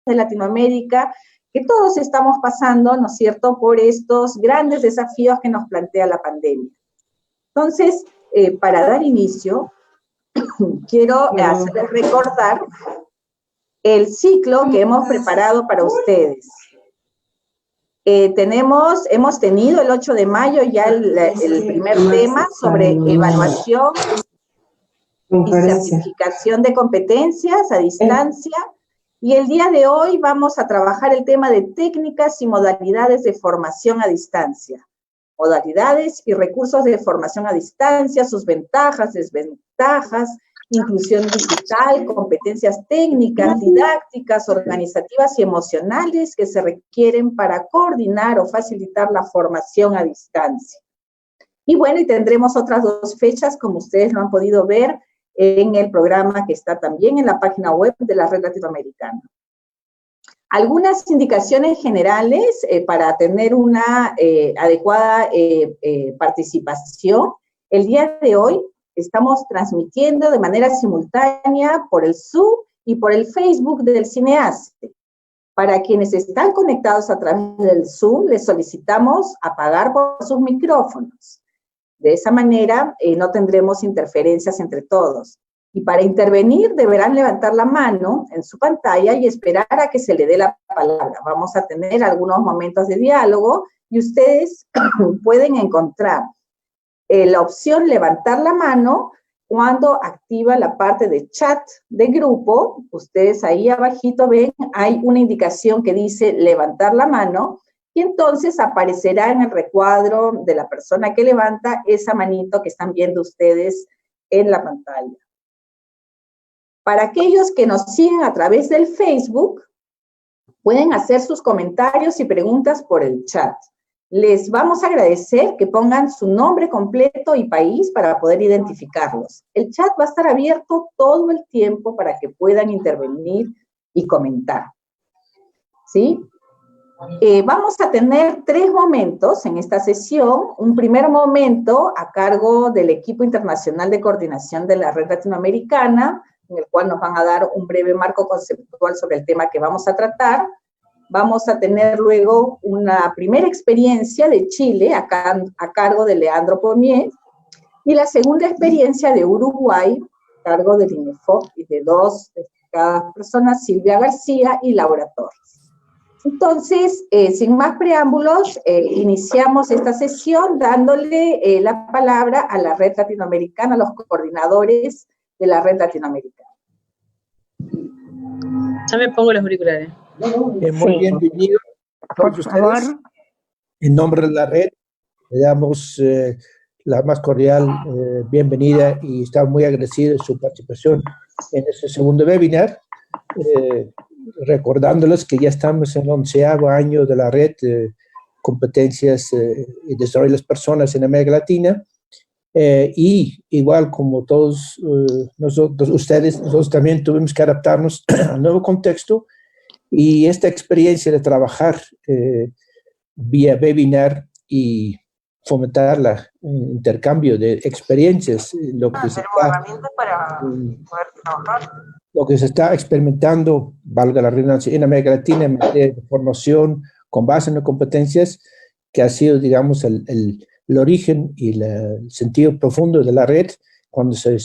de Latinoamérica, que todos estamos pasando, ¿no es cierto?, por estos grandes desafíos que nos plantea la pandemia. Entonces, para dar inicio, quiero hacerles recordar el ciclo que hemos preparado para ustedes. Hemos tenido el 8 de mayo ya el primer tema sobre evaluación y certificación de competencias a distancia, y el día de hoy vamos a trabajar el tema de técnicas y modalidades de formación a distancia. Modalidades y recursos de formación a distancia, sus ventajas, desventajas, inclusión digital, competencias técnicas, didácticas, organizativas y emocionales que se requieren para coordinar o facilitar la formación a distancia. Y bueno, y tendremos otras 2 fechas, como ustedes lo han podido ver, en el programa que está también en la página web de la Red Latinoamericana. Algunas indicaciones generales para tener una adecuada participación. El día de hoy estamos transmitiendo de manera simultánea por el Zoom y por el Facebook del Cineaste. Para quienes están conectados a través del Zoom, les solicitamos apagar por sus micrófonos. De esa manera no tendremos interferencias entre todos. Y para intervenir deberán levantar la mano en su pantalla y esperar a que se le dé la palabra. Vamos a tener algunos momentos de diálogo y ustedes pueden encontrar la opción levantar la mano cuando activa la parte de chat de grupo. Ustedes ahí abajito ven, hay una indicación que dice levantar la mano, y entonces aparecerá en el recuadro de la persona que levanta esa manito que están viendo ustedes en la pantalla. Para aquellos que nos siguen a través del Facebook, pueden hacer sus comentarios y preguntas por el chat. Les vamos a agradecer que pongan su nombre completo y país para poder identificarlos. El chat va a estar abierto todo el tiempo para que puedan intervenir y comentar. ¿Sí? Vamos a tener 3 momentos en esta sesión. Un primer momento a cargo del equipo internacional de coordinación de la Red Latinoamericana, en el cual nos van a dar un breve marco conceptual sobre el tema que vamos a tratar. Vamos a tener luego una primera experiencia de Chile a cargo de Leandro Pomier, y la segunda experiencia de Uruguay a cargo del INEFOC y de 2 destacadas personas, Silvia García y Laura Torres. Entonces, sin más preámbulos, iniciamos esta sesión dándole la palabra a la Red Latinoamericana, a los coordinadores de la Red Latinoamericana. Ya me pongo los auriculares. Muy bienvenido a todos ustedes. En nombre de la red, le damos la más cordial bienvenida y estamos muy agradecidos de su participación en este segundo webinar. Recordándoles que ya estamos en el 11º año de la red competencias y desarrollo de las personas en América Latina. Y igual como todos nosotros también tuvimos que adaptarnos al nuevo contexto, y esta experiencia de trabajar vía webinar y fomentar el intercambio de experiencias, lo que se está experimentando, valga la redundancia, en América Latina en materia de formación con base en las competencias, que ha sido, digamos, el origen y el sentido profundo de la red cuando se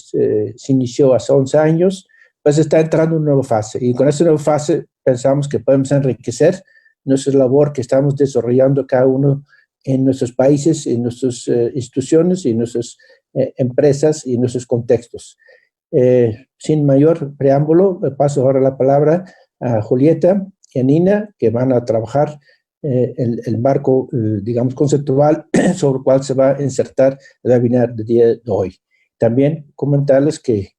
inició hace 11 años, pues está entrando en una nueva fase. Y con esta nueva fase pensamos que podemos enriquecer nuestra labor que estamos desarrollando cada uno en nuestros países, en nuestras instituciones y en nuestras empresas y en nuestros contextos. Sin mayor preámbulo, me paso ahora la palabra a Julieta y a Nina, que van a trabajar el marco, digamos, conceptual sobre el cual se va a insertar el webinar del día de hoy. También comentarles que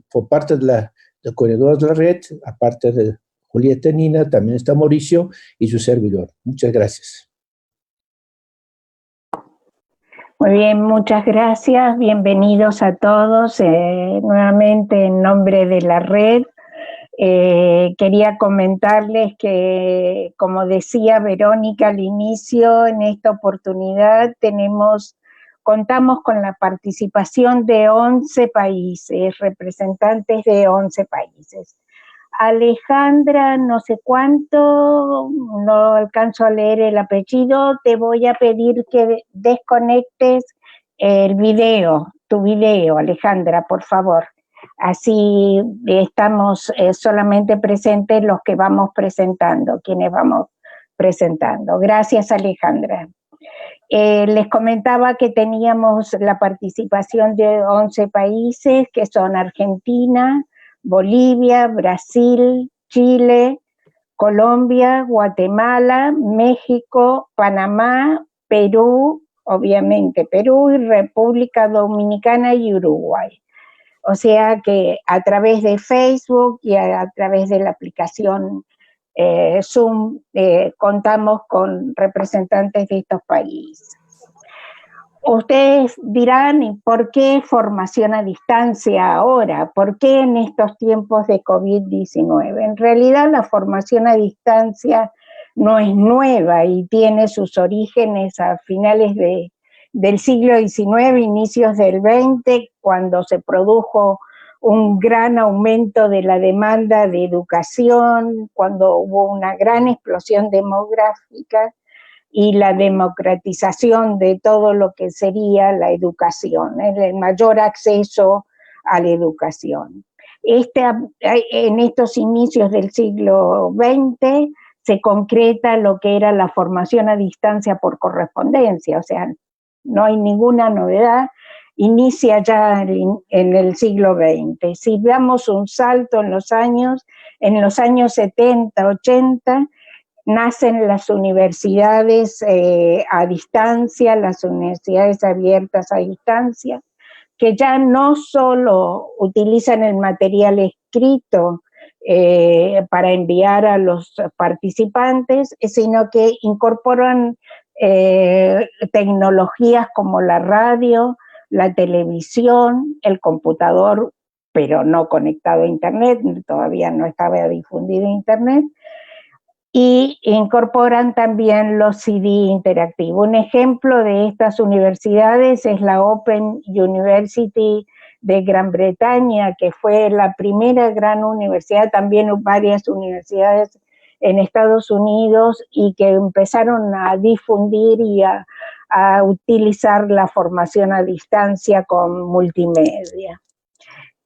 por parte de coordinadores de la red, aparte de Julieta y Nina, también está Mauricio y su servidor. Muchas gracias. Muy bien, muchas gracias. Bienvenidos a todos. Nuevamente en nombre de la red. Quería comentarles que, como decía Verónica al inicio, en esta oportunidad contamos con la participación de 11 países, representantes de 11 países. Alejandra, no sé cuánto, no alcanzo a leer el apellido, te voy a pedir que desconectes el video, tu video, Alejandra, por favor. Así estamos solamente presentes los que vamos presentando, quienes vamos presentando. Gracias, Alejandra. Les comentaba que teníamos la participación de 11 países, que son Argentina, Bolivia, Brasil, Chile, Colombia, Guatemala, México, Panamá, Perú, obviamente Perú, y República Dominicana y Uruguay. O sea que a través de Facebook y a través de la aplicación Zoom contamos con representantes de estos países. Ustedes dirán, ¿y por qué formación a distancia ahora? ¿Por qué en estos tiempos de COVID-19? En realidad la formación a distancia no es nueva y tiene sus orígenes a finales del siglo XIX, inicios del XX, cuando se produjo un gran aumento de la demanda de educación, cuando hubo una gran explosión demográfica y la democratización de todo lo que sería la educación, el mayor acceso a la educación. En estos inicios del siglo XX se concreta lo que era la formación a distancia por correspondencia, o sea, no hay ninguna novedad, inicia ya en el siglo XX. Si damos un salto en los años 70, 80, nacen las universidades a distancia, las universidades abiertas a distancia, que ya no solo utilizan el material escrito para enviar a los participantes, sino que incorporan tecnologías como la radio, la televisión, el computador, pero no conectado a Internet, todavía no estaba difundido Internet, y incorporan también los CD interactivos. Un ejemplo de estas universidades es la Open University de Gran Bretaña, que fue la primera gran universidad, también varias universidades en Estados Unidos, y que empezaron a difundir y a utilizar la formación a distancia con multimedia.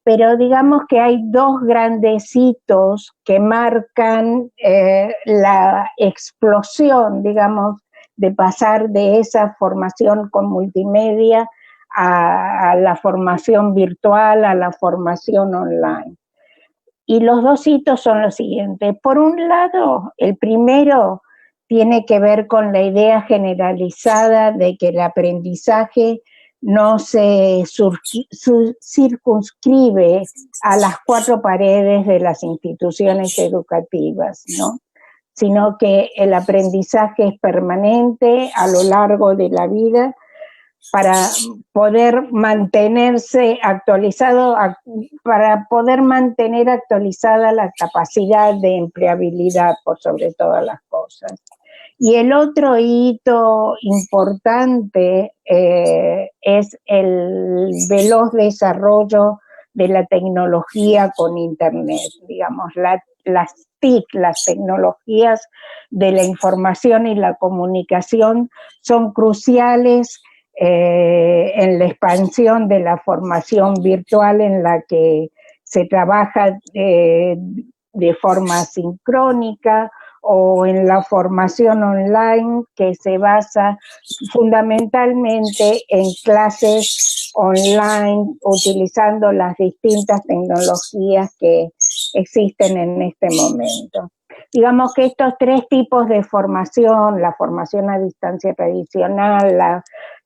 Pero digamos que hay dos grandes hitos que marcan la explosión, digamos, de pasar de esa formación con multimedia a la formación virtual, a la formación online. Y los dos hitos son los siguientes. Por un lado, el primero tiene que ver con la idea generalizada de que el aprendizaje no se circunscribe a las cuatro paredes de las instituciones educativas, ¿no? Sino que el aprendizaje es permanente a lo largo de la vida para poder mantenerse actualizado, para poder mantener actualizada la capacidad de empleabilidad por sobre todas las cosas. Y el otro hito importante es el veloz desarrollo de la tecnología con Internet, digamos, las TIC, las tecnologías de la información y la comunicación son cruciales en la expansión de la formación virtual, en la que se trabaja de forma sincrónica, o en la formación online, que se basa fundamentalmente en clases online utilizando las distintas tecnologías que existen en este momento. Digamos que estos tres tipos de formación, la formación a distancia tradicional,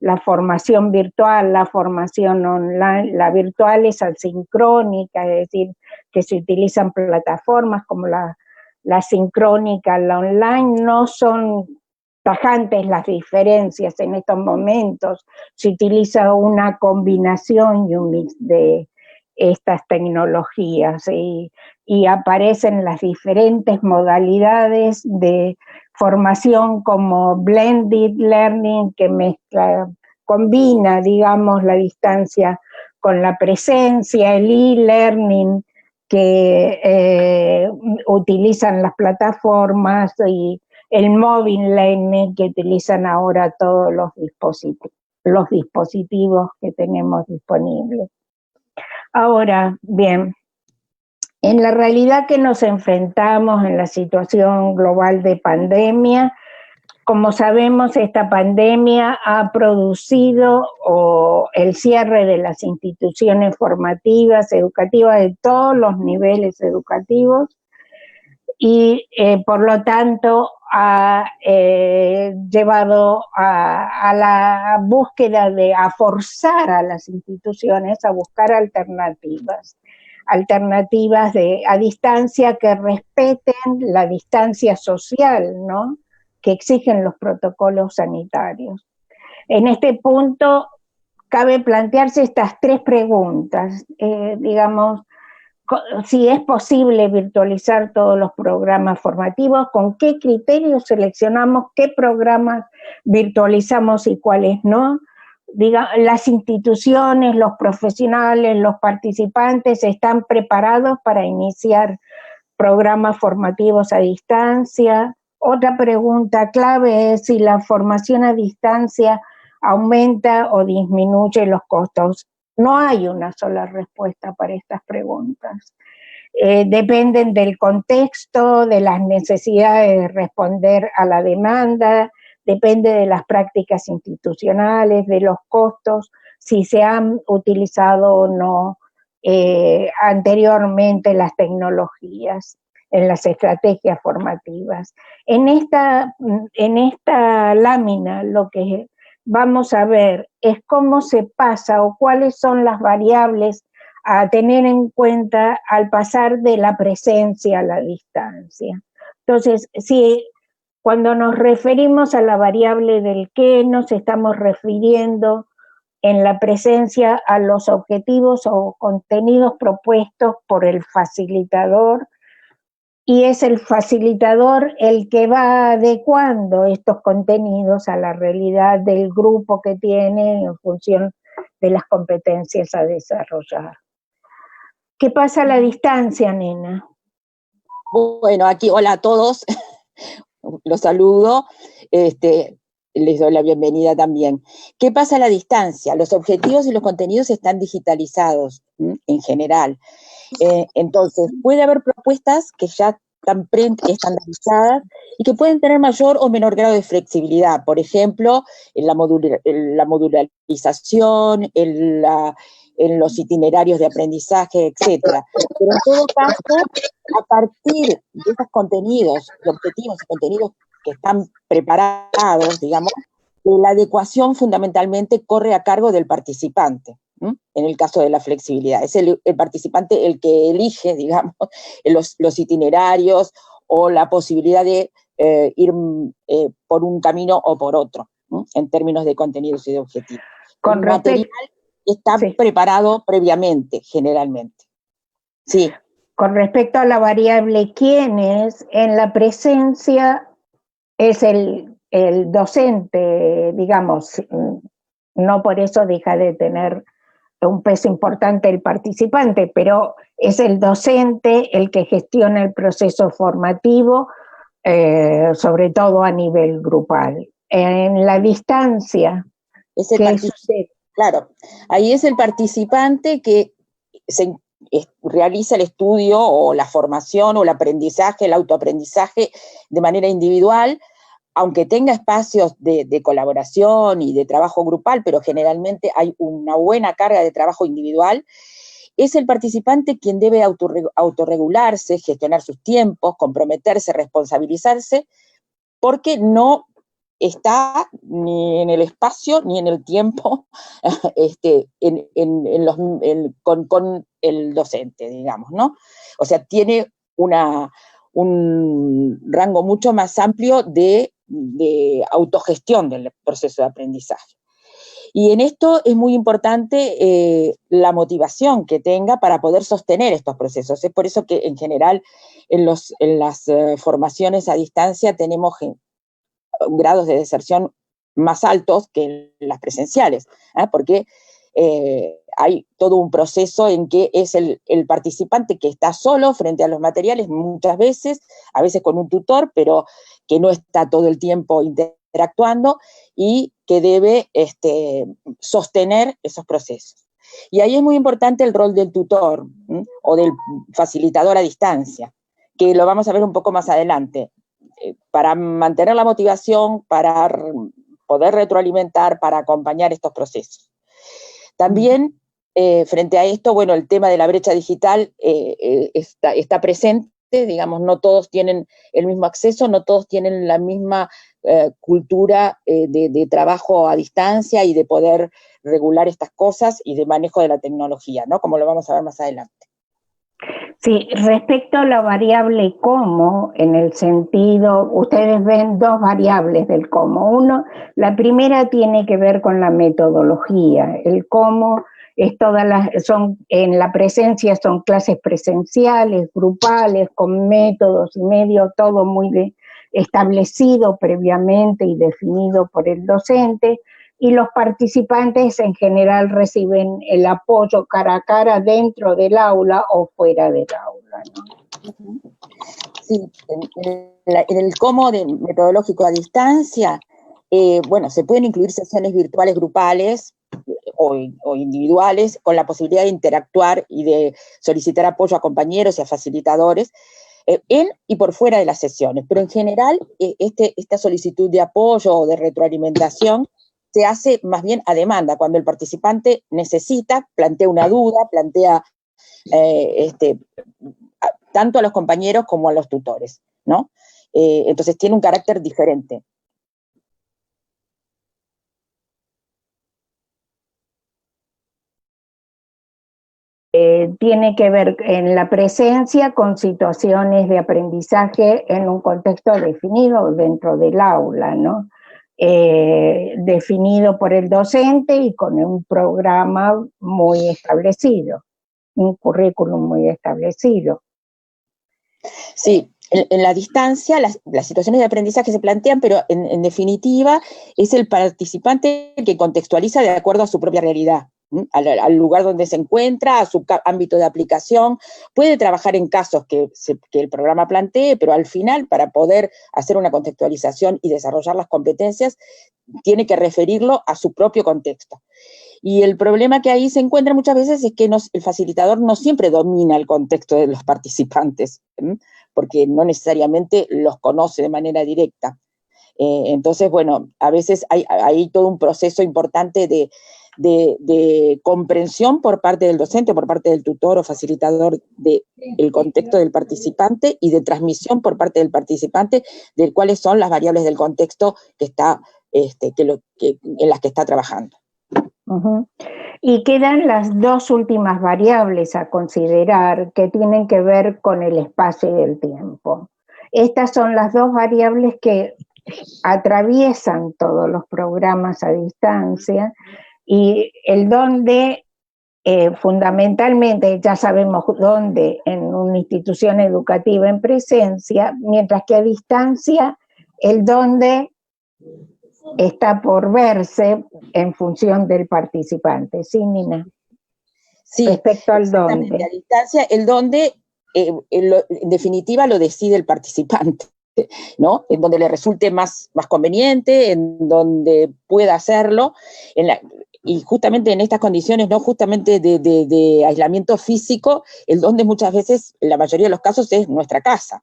la formación virtual, la formación online, la virtual es asincrónica, es decir, que se utilizan plataformas como la sincrónica, la online, no son tajantes las diferencias en estos momentos. Se utiliza una combinación y un mix de estas tecnologías y aparecen las diferentes modalidades de formación como blended learning, que combina, digamos, la distancia con la presencia, el e-learning, que utilizan las plataformas y el mobile learning que utilizan ahora todos los dispositivos que tenemos disponibles. Ahora, bien, en la realidad que nos enfrentamos en la situación global de pandemia, como sabemos, esta pandemia ha producido el cierre de las instituciones formativas, educativas, de todos los niveles educativos, y por lo tanto ha llevado a la búsqueda a forzar a las instituciones a buscar alternativas a distancia que respeten la distancia social, ¿no?, que exigen los protocolos sanitarios. En este punto cabe plantearse estas tres preguntas, digamos, si es posible virtualizar todos los programas formativos, con qué criterios seleccionamos qué programas virtualizamos y cuáles no. Las instituciones, los profesionales, los participantes están preparados para iniciar programas formativos a distancia. Otra pregunta clave es si la formación a distancia aumenta o disminuye los costos. No hay una sola respuesta para estas preguntas. Dependen del contexto, de las necesidades de responder a la demanda, depende de las prácticas institucionales, de los costos, si se han utilizado o no anteriormente las tecnologías en las estrategias formativas. En esta lámina lo que vamos a ver es cómo se pasa o cuáles son las variables a tener en cuenta al pasar de la presencia a la distancia. Entonces, cuando nos referimos a la variable del qué, nos estamos refiriendo en la presencia a los objetivos o contenidos propuestos por el facilitador, y es el facilitador el que va adecuando estos contenidos a la realidad del grupo que tiene en función de las competencias a desarrollar. ¿Qué pasa a la distancia, Nena? Bueno, aquí, hola a todos, los saludo, les doy la bienvenida también. ¿Qué pasa a la distancia? Los objetivos y los contenidos están digitalizados en general. Entonces, puede haber propuestas que ya están estandarizadas y que pueden tener mayor o menor grado de flexibilidad. Por ejemplo, en la modularización, en los itinerarios de aprendizaje, etcétera. Pero en todo caso, a partir de esos contenidos, de objetivos y contenidos que están preparados, digamos, la adecuación fundamentalmente corre a cargo del participante. En el caso de la flexibilidad. Es el participante el que elige, digamos, los itinerarios o la posibilidad de ir por un camino o por otro, en términos de contenidos y de objetivos. El material está preparado previamente, generalmente. Sí. Con respecto a la variable quiénes, en la presencia es el docente, digamos, no por eso deja de tener un peso importante el participante, pero es el docente el que gestiona el proceso formativo, sobre todo a nivel grupal. En la distancia, ¿qué sucede? Claro, ahí es el participante que realiza el estudio o la formación o el aprendizaje, el autoaprendizaje de manera individual, aunque tenga espacios de colaboración y de trabajo grupal, pero generalmente hay una buena carga de trabajo individual, es el participante quien debe autorregularse, gestionar sus tiempos, comprometerse, responsabilizarse, porque no está ni en el espacio ni en el tiempo con el docente, digamos, ¿no? O sea, tiene un rango mucho más amplio de autogestión del proceso de aprendizaje. Y en esto es muy importante la motivación que tenga para poder sostener estos procesos. Es por eso que en general en las formaciones a distancia tenemos grados de deserción más altos que en las presenciales, porque hay todo un proceso en que es el participante que está solo frente a los materiales muchas veces, a veces con un tutor, pero que no está todo el tiempo interactuando y que debe sostener esos procesos. Y ahí es muy importante el rol del tutor, ¿sí? O del facilitador a distancia, que lo vamos a ver un poco más adelante, para mantener la motivación, para poder retroalimentar, para acompañar estos procesos. También, frente a esto, bueno, el tema de la brecha digital está presente, digamos, no todos tienen el mismo acceso, no todos tienen la misma cultura de trabajo a distancia y de poder regular estas cosas y de manejo de la tecnología, ¿no? Como lo vamos a ver más adelante. Sí, respecto a la variable cómo, en el sentido, ustedes ven dos variables del cómo. Uno, la primera tiene que ver con la metodología. El cómo es en la presencia son clases presenciales, grupales, con métodos y medios, todo muy establecido previamente y definido por el docente. Y los participantes en general reciben el apoyo cara a cara dentro del aula o fuera del aula, ¿no? Sí, en el cómo metodológico a distancia, bueno, se pueden incluir sesiones virtuales grupales o individuales con la posibilidad de interactuar y de solicitar apoyo a compañeros y a facilitadores en y por fuera de las sesiones, pero en general esta solicitud de apoyo o de retroalimentación se hace más bien a demanda, cuando el participante necesita, plantea una duda, plantea tanto a los compañeros como a los tutores, ¿no? Entonces tiene un carácter diferente. Tiene que ver en la presencia con situaciones de aprendizaje en un contexto definido dentro del aula, ¿no? Definido por el docente y con un programa muy establecido, un currículum muy establecido. Sí, en la distancia las situaciones de aprendizaje se plantean, pero en definitiva es el participante que contextualiza de acuerdo a su propia realidad, al lugar donde se encuentra, a su ámbito de aplicación. Puede trabajar en casos que el programa plantee, pero al final, para poder hacer una contextualización y desarrollar las competencias, tiene que referirlo a su propio contexto. Y el problema que ahí se encuentra muchas veces es que el facilitador no siempre domina el contexto de los participantes, porque no necesariamente los conoce de manera directa. Entonces, bueno, a veces hay todo un proceso importante de comprensión por parte del docente, por parte del tutor o facilitador del contexto del participante y de transmisión por parte del participante de cuáles son las variables del contexto que está, en las que está trabajando. Uh-huh. Y quedan las dos últimas variables a considerar que tienen que ver con el espacio y el tiempo. Estas son las dos variables que atraviesan todos los programas a distancia y el dónde, fundamentalmente, ya sabemos dónde en una institución educativa en presencia, mientras que a distancia el dónde está por verse en función del participante. ¿Sí, Nina? Sí, respecto al dónde. A distancia, el dónde, en definitiva, lo decide el participante, ¿no? En donde le resulte más conveniente, en donde pueda hacerlo, y justamente en estas condiciones, ¿no? Justamente de aislamiento físico, el dónde muchas veces, en la mayoría de los casos, es nuestra casa.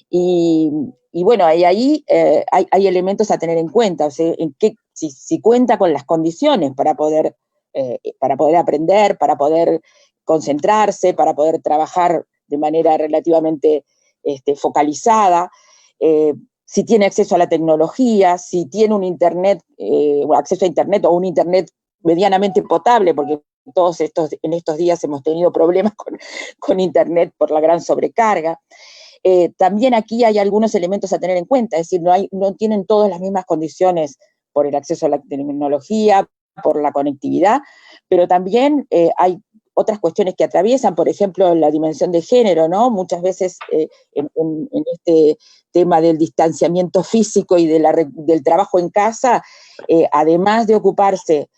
Y bueno, ahí hay elementos a tener en cuenta, o sea, si cuenta con las condiciones para poder aprender, para poder concentrarse, para poder trabajar de manera relativamente focalizada, si tiene acceso a la tecnología, si tiene un internet, acceso a internet o un internet medianamente potable, porque en estos días hemos tenido problemas con internet por la gran sobrecarga. También aquí hay algunos elementos a tener en cuenta, es decir, no tienen todas las mismas condiciones por el acceso a la tecnología, por la conectividad, pero también hay otras cuestiones que atraviesan, por ejemplo, la dimensión de género, ¿no? Muchas veces en este tema del distanciamiento físico y del trabajo en casa, además de ocuparse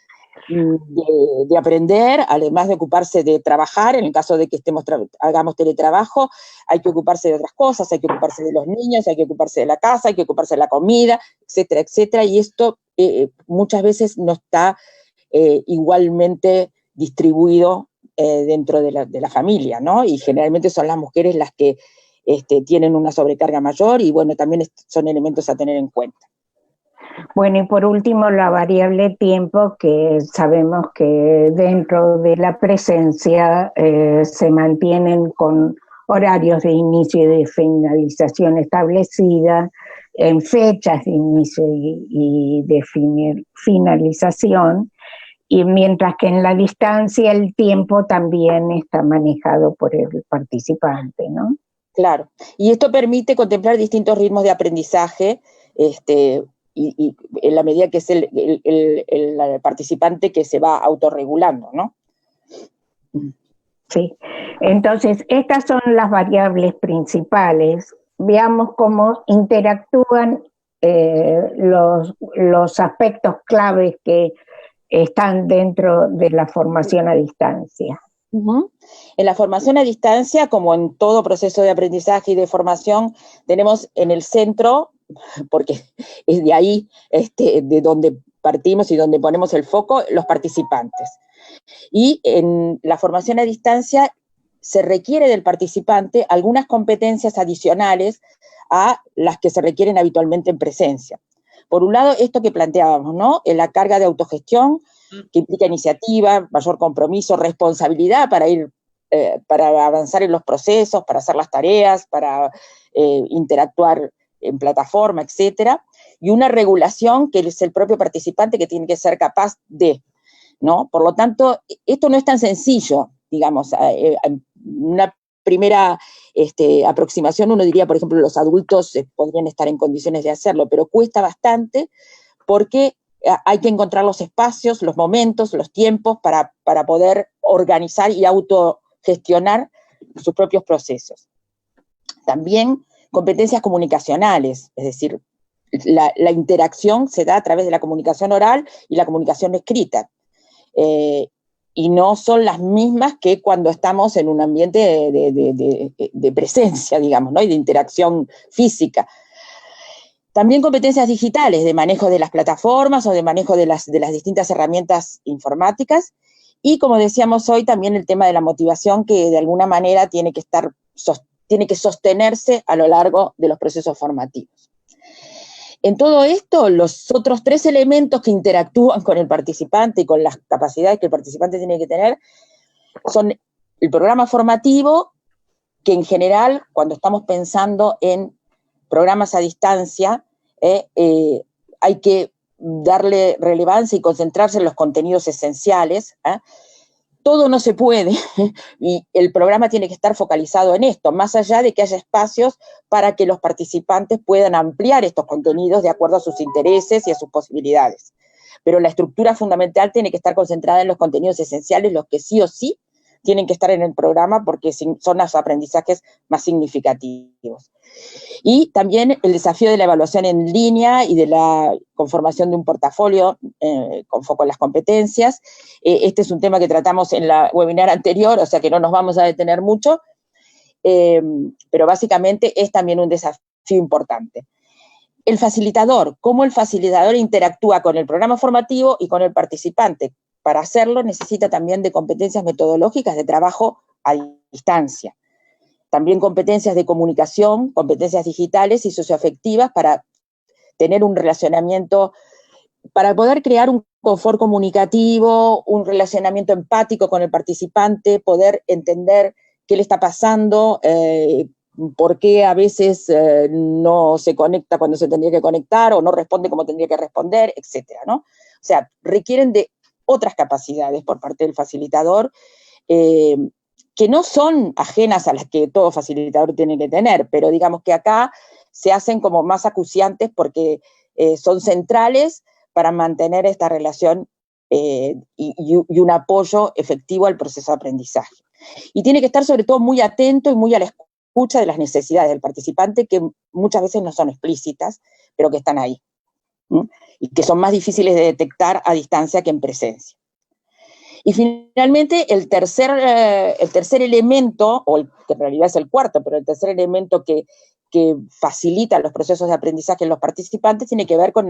de aprender, además de ocuparse de trabajar, en el caso de que hagamos teletrabajo, hay que ocuparse de otras cosas, hay que ocuparse de los niños, hay que ocuparse de la casa, hay que ocuparse de la comida, etcétera, etcétera, y esto muchas veces no está igualmente distribuido dentro de la familia, ¿no? Y generalmente son las mujeres las que tienen una sobrecarga mayor y, bueno, también son elementos a tener en cuenta. Bueno, y por último, la variable tiempo, que sabemos que dentro de la presencia se mantienen con horarios de inicio y de finalización establecida, en fechas de inicio y de finalización, y mientras que en la distancia el tiempo también está manejado por el participante, ¿no? Claro, y esto permite contemplar distintos ritmos de aprendizaje, y en la medida que es el participante que se va autorregulando, ¿no? Sí, entonces estas son las variables principales. Veamos cómo interactúan los aspectos claves que están dentro de la formación a distancia. Uh-huh. En la formación a distancia, como en todo proceso de aprendizaje y de formación, tenemos en el centro, porque es de ahí de donde partimos y donde ponemos el foco, los participantes. Y en la formación a distancia se requiere del participante algunas competencias adicionales a las que se requieren habitualmente en presencia. Por un lado, esto que planteábamos, ¿no? La carga de autogestión, que implica iniciativa, mayor compromiso, responsabilidad para avanzar en los procesos, para hacer las tareas, para interactuar en plataforma, etcétera, y una regulación que es el propio participante que tiene que ser capaz de, ¿no? Por lo tanto, esto no es tan sencillo, digamos. Una primera aproximación, uno diría, por ejemplo, los adultos podrían estar en condiciones de hacerlo, pero cuesta bastante porque hay que encontrar los espacios, los momentos, los tiempos para poder organizar y autogestionar sus propios procesos. También competencias comunicacionales, es decir, la interacción se da a través de la comunicación oral y la comunicación escrita. Y no son las mismas que cuando estamos en un ambiente de presencia, digamos, ¿no? Y de interacción física. También competencias digitales, de manejo de las plataformas o de manejo de las distintas herramientas informáticas. Y como decíamos hoy, también el tema de la motivación, que de alguna manera tiene que sostenerse a lo largo de los procesos formativos. En todo esto, los otros 3 elementos que interactúan con el participante y con las capacidades que el participante tiene que tener son el programa formativo, que en general, cuando estamos pensando en programas a distancia, hay que darle relevancia y concentrarse en los contenidos esenciales. Todo no se puede, y el programa tiene que estar focalizado en esto, más allá de que haya espacios para que los participantes puedan ampliar estos contenidos de acuerdo a sus intereses y a sus posibilidades. Pero la estructura fundamental tiene que estar concentrada en los contenidos esenciales, los que sí o sí tienen que estar en el programa porque son los aprendizajes más significativos. Y también el desafío de la evaluación en línea y de la conformación de un portafolio con foco en las competencias. Este es un tema que tratamos en la webinar anterior, o sea que no nos vamos a detener mucho, pero básicamente es también un desafío importante. El facilitador, cómo el facilitador interactúa con el programa formativo y con el participante. Para hacerlo necesita también de competencias metodológicas de trabajo a distancia. También competencias de comunicación, competencias digitales y socioafectivas para tener un relacionamiento, para poder crear un confort comunicativo, un relacionamiento empático con el participante, poder entender qué le está pasando, por qué a veces no se conecta cuando se tendría que conectar o no responde como tendría que responder, etcétera, ¿no? O sea, requieren de otras capacidades por parte del facilitador, que no son ajenas a las que todo facilitador tiene que tener, pero digamos que acá se hacen como más acuciantes porque son centrales para mantener esta relación y un apoyo efectivo al proceso de aprendizaje. Y tiene que estar sobre todo muy atento y muy a la escucha de las necesidades del participante, que muchas veces no son explícitas, pero que están ahí, y que son más difíciles de detectar a distancia que en presencia. Y finalmente, el tercer elemento, que en realidad es el cuarto, pero el tercer elemento que facilita los procesos de aprendizaje en los participantes tiene que ver con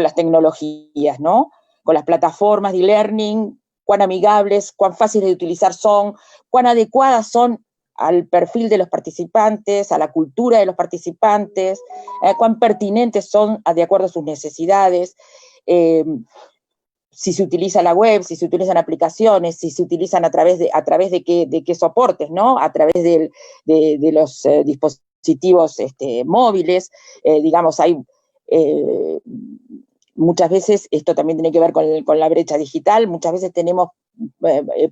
las tecnologías, ¿no? Con las plataformas de e-learning, cuán amigables, cuán fáciles de utilizar son, cuán adecuadas son al perfil de los participantes, a la cultura de los participantes, cuán pertinentes son de acuerdo a sus necesidades, si se utiliza la web, si se utilizan aplicaciones, si se utilizan a través de qué soportes, ¿no? A través de los dispositivos móviles, digamos, hay muchas veces, esto también tiene que ver con la brecha digital, muchas veces tenemos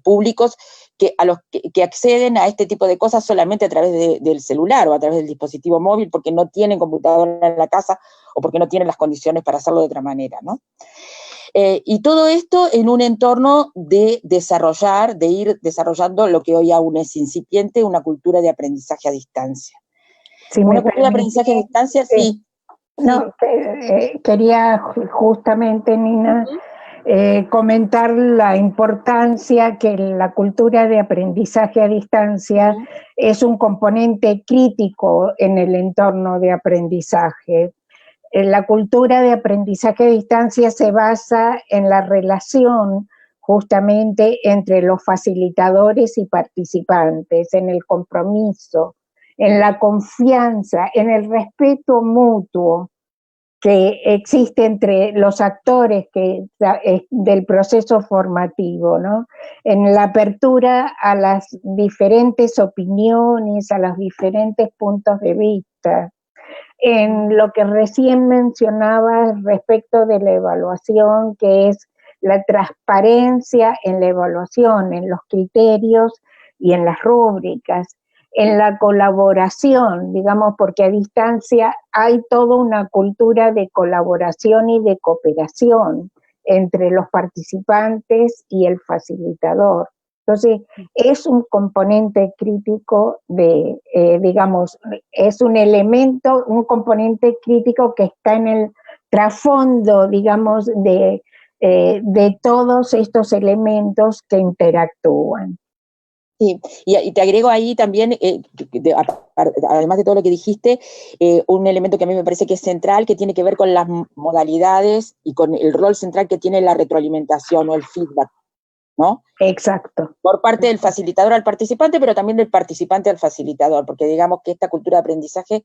públicos que acceden a este tipo de cosas solamente a través del celular o a través del dispositivo móvil porque no tienen computadora en la casa o porque no tienen las condiciones para hacerlo de otra manera, ¿no? Y todo esto en un entorno de ir desarrollando lo que hoy aún es incipiente, una cultura de aprendizaje a distancia. Si una cultura de aprendizaje a distancia, sí. No, quería justamente, Nina, comentar la importancia que la cultura de aprendizaje a distancia es un componente crítico en el entorno de aprendizaje. La cultura de aprendizaje a distancia se basa en la relación justamente entre los facilitadores y participantes, en el compromiso, en la confianza, en el respeto mutuo que existe entre los actores del proceso formativo, ¿no? En la apertura a las diferentes opiniones, a los diferentes puntos de vista. En lo que recién mencionaba respecto de la evaluación, que es la transparencia en la evaluación, en los criterios y en las rúbricas, en la colaboración, digamos, porque a distancia hay toda una cultura de colaboración y de cooperación entre los participantes y el facilitador. Entonces, es un componente crítico digamos, es un elemento, un componente crítico que está en el trasfondo, digamos, de todos estos elementos que interactúan. Sí, y te agrego ahí también, además de todo lo que dijiste, un elemento que a mí me parece que es central, que tiene que ver con las modalidades y con el rol central que tiene la retroalimentación o el feedback, ¿no? Exacto. Por parte del facilitador al participante, pero también del participante al facilitador, porque digamos que esta cultura de aprendizaje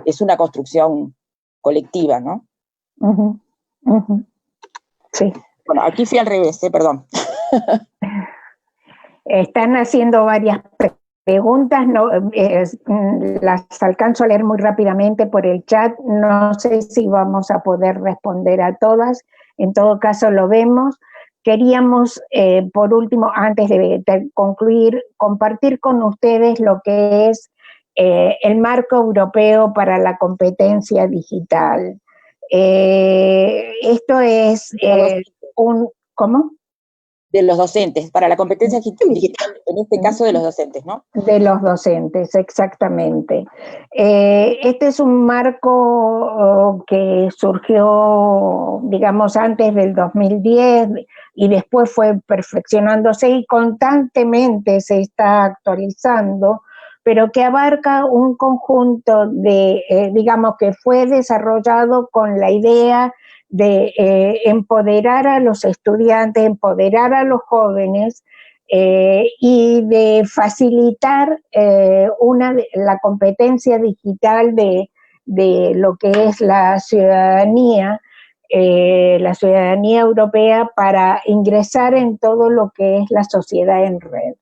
es una construcción colectiva, ¿no? Uh-huh. Uh-huh. Sí. Bueno, aquí fui al revés, perdón. Están haciendo varias preguntas, no, las alcanzo a leer muy rápidamente por el chat, no sé si vamos a poder responder a todas, en todo caso lo vemos. Queríamos, por último, antes de concluir, compartir con ustedes lo que es el marco europeo para la competencia digital. Esto es ¿cómo? De los docentes, para la competencia digital, en este caso de los docentes, ¿no? De los docentes, exactamente. Este es un marco que surgió, digamos, antes del 2010 y después fue perfeccionándose y constantemente se está actualizando, pero que abarca un conjunto de, digamos, que fue desarrollado con la idea de empoderar a los estudiantes, empoderar a los jóvenes y de facilitar la competencia digital de lo que es la ciudadanía europea para ingresar en todo lo que es la sociedad en red.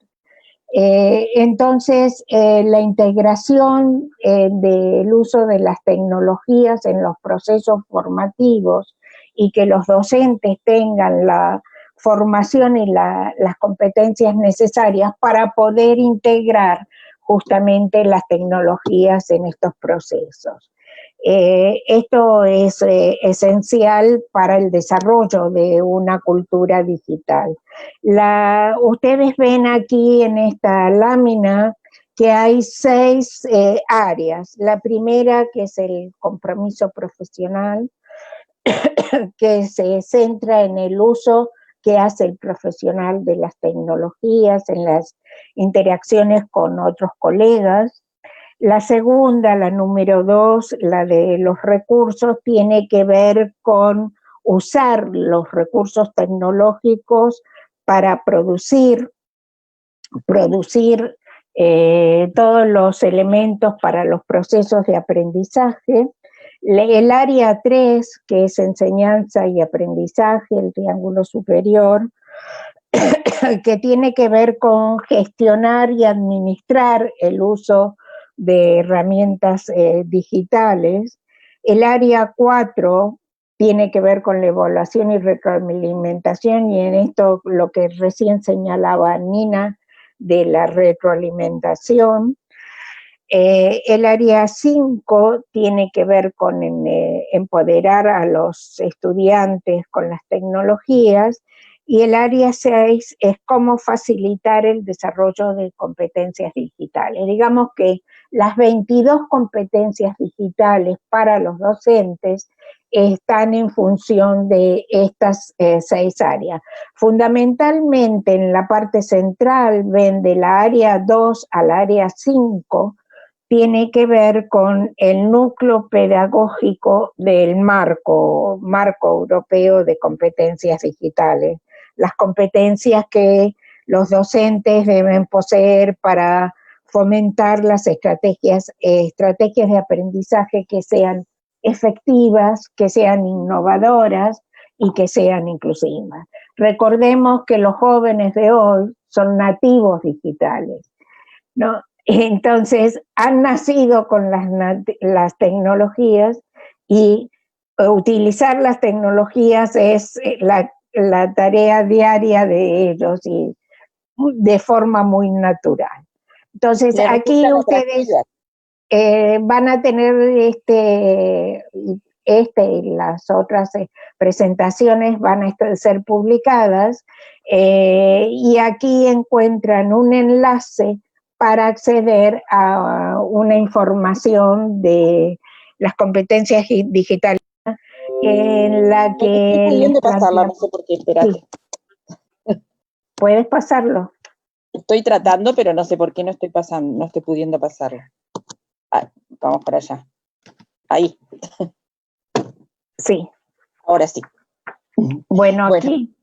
Entonces, la integración del uso de las tecnologías en los procesos formativos y que los docentes tengan la formación y las competencias necesarias para poder integrar justamente las tecnologías en estos procesos. Esto es esencial para el desarrollo de una cultura digital. Ustedes ven aquí en esta lámina que hay 6 áreas. La primera, que es el compromiso profesional, que se centra en el uso qué hace el profesional de las tecnologías en las interacciones con otros colegas. La segunda, la número 2, la de los recursos, tiene que ver con usar los recursos tecnológicos para producir todos los elementos para los procesos de aprendizaje. El área 3, que es enseñanza y aprendizaje, el triángulo superior, que tiene que ver con gestionar y administrar el uso de herramientas digitales. El área 4 tiene que ver con la evaluación y retroalimentación, y en esto lo que recién señalaba Nina de la retroalimentación. El área 5 tiene que ver con empoderar a los estudiantes con las tecnologías, y el área 6 es cómo facilitar el desarrollo de competencias digitales. Digamos que las 22 competencias digitales para los docentes están en función de estas 6 áreas. Fundamentalmente en la parte central, ven de la área 2 al área 5, tiene que ver con el núcleo pedagógico del marco europeo de competencias digitales, las competencias que los docentes deben poseer para fomentar las estrategias de aprendizaje que sean efectivas, que sean innovadoras y que sean inclusivas. Recordemos que los jóvenes de hoy son nativos digitales, ¿no? Entonces, han nacido con las tecnologías, y utilizar las tecnologías es la tarea diaria de ellos, y de forma muy natural. Entonces, aquí ustedes van a tener y las otras presentaciones van a ser publicadas, y aquí encuentran un enlace para acceder a una información de las competencias digitales en la que... Estoy pudiendo pasarla, no sé por qué, espérate. Sí. ¿Puedes pasarlo? Estoy tratando, pero no sé por qué no estoy pudiendo pasarlo. Vamos para allá. Ahí. Sí. Ahora sí. Bueno, aquí.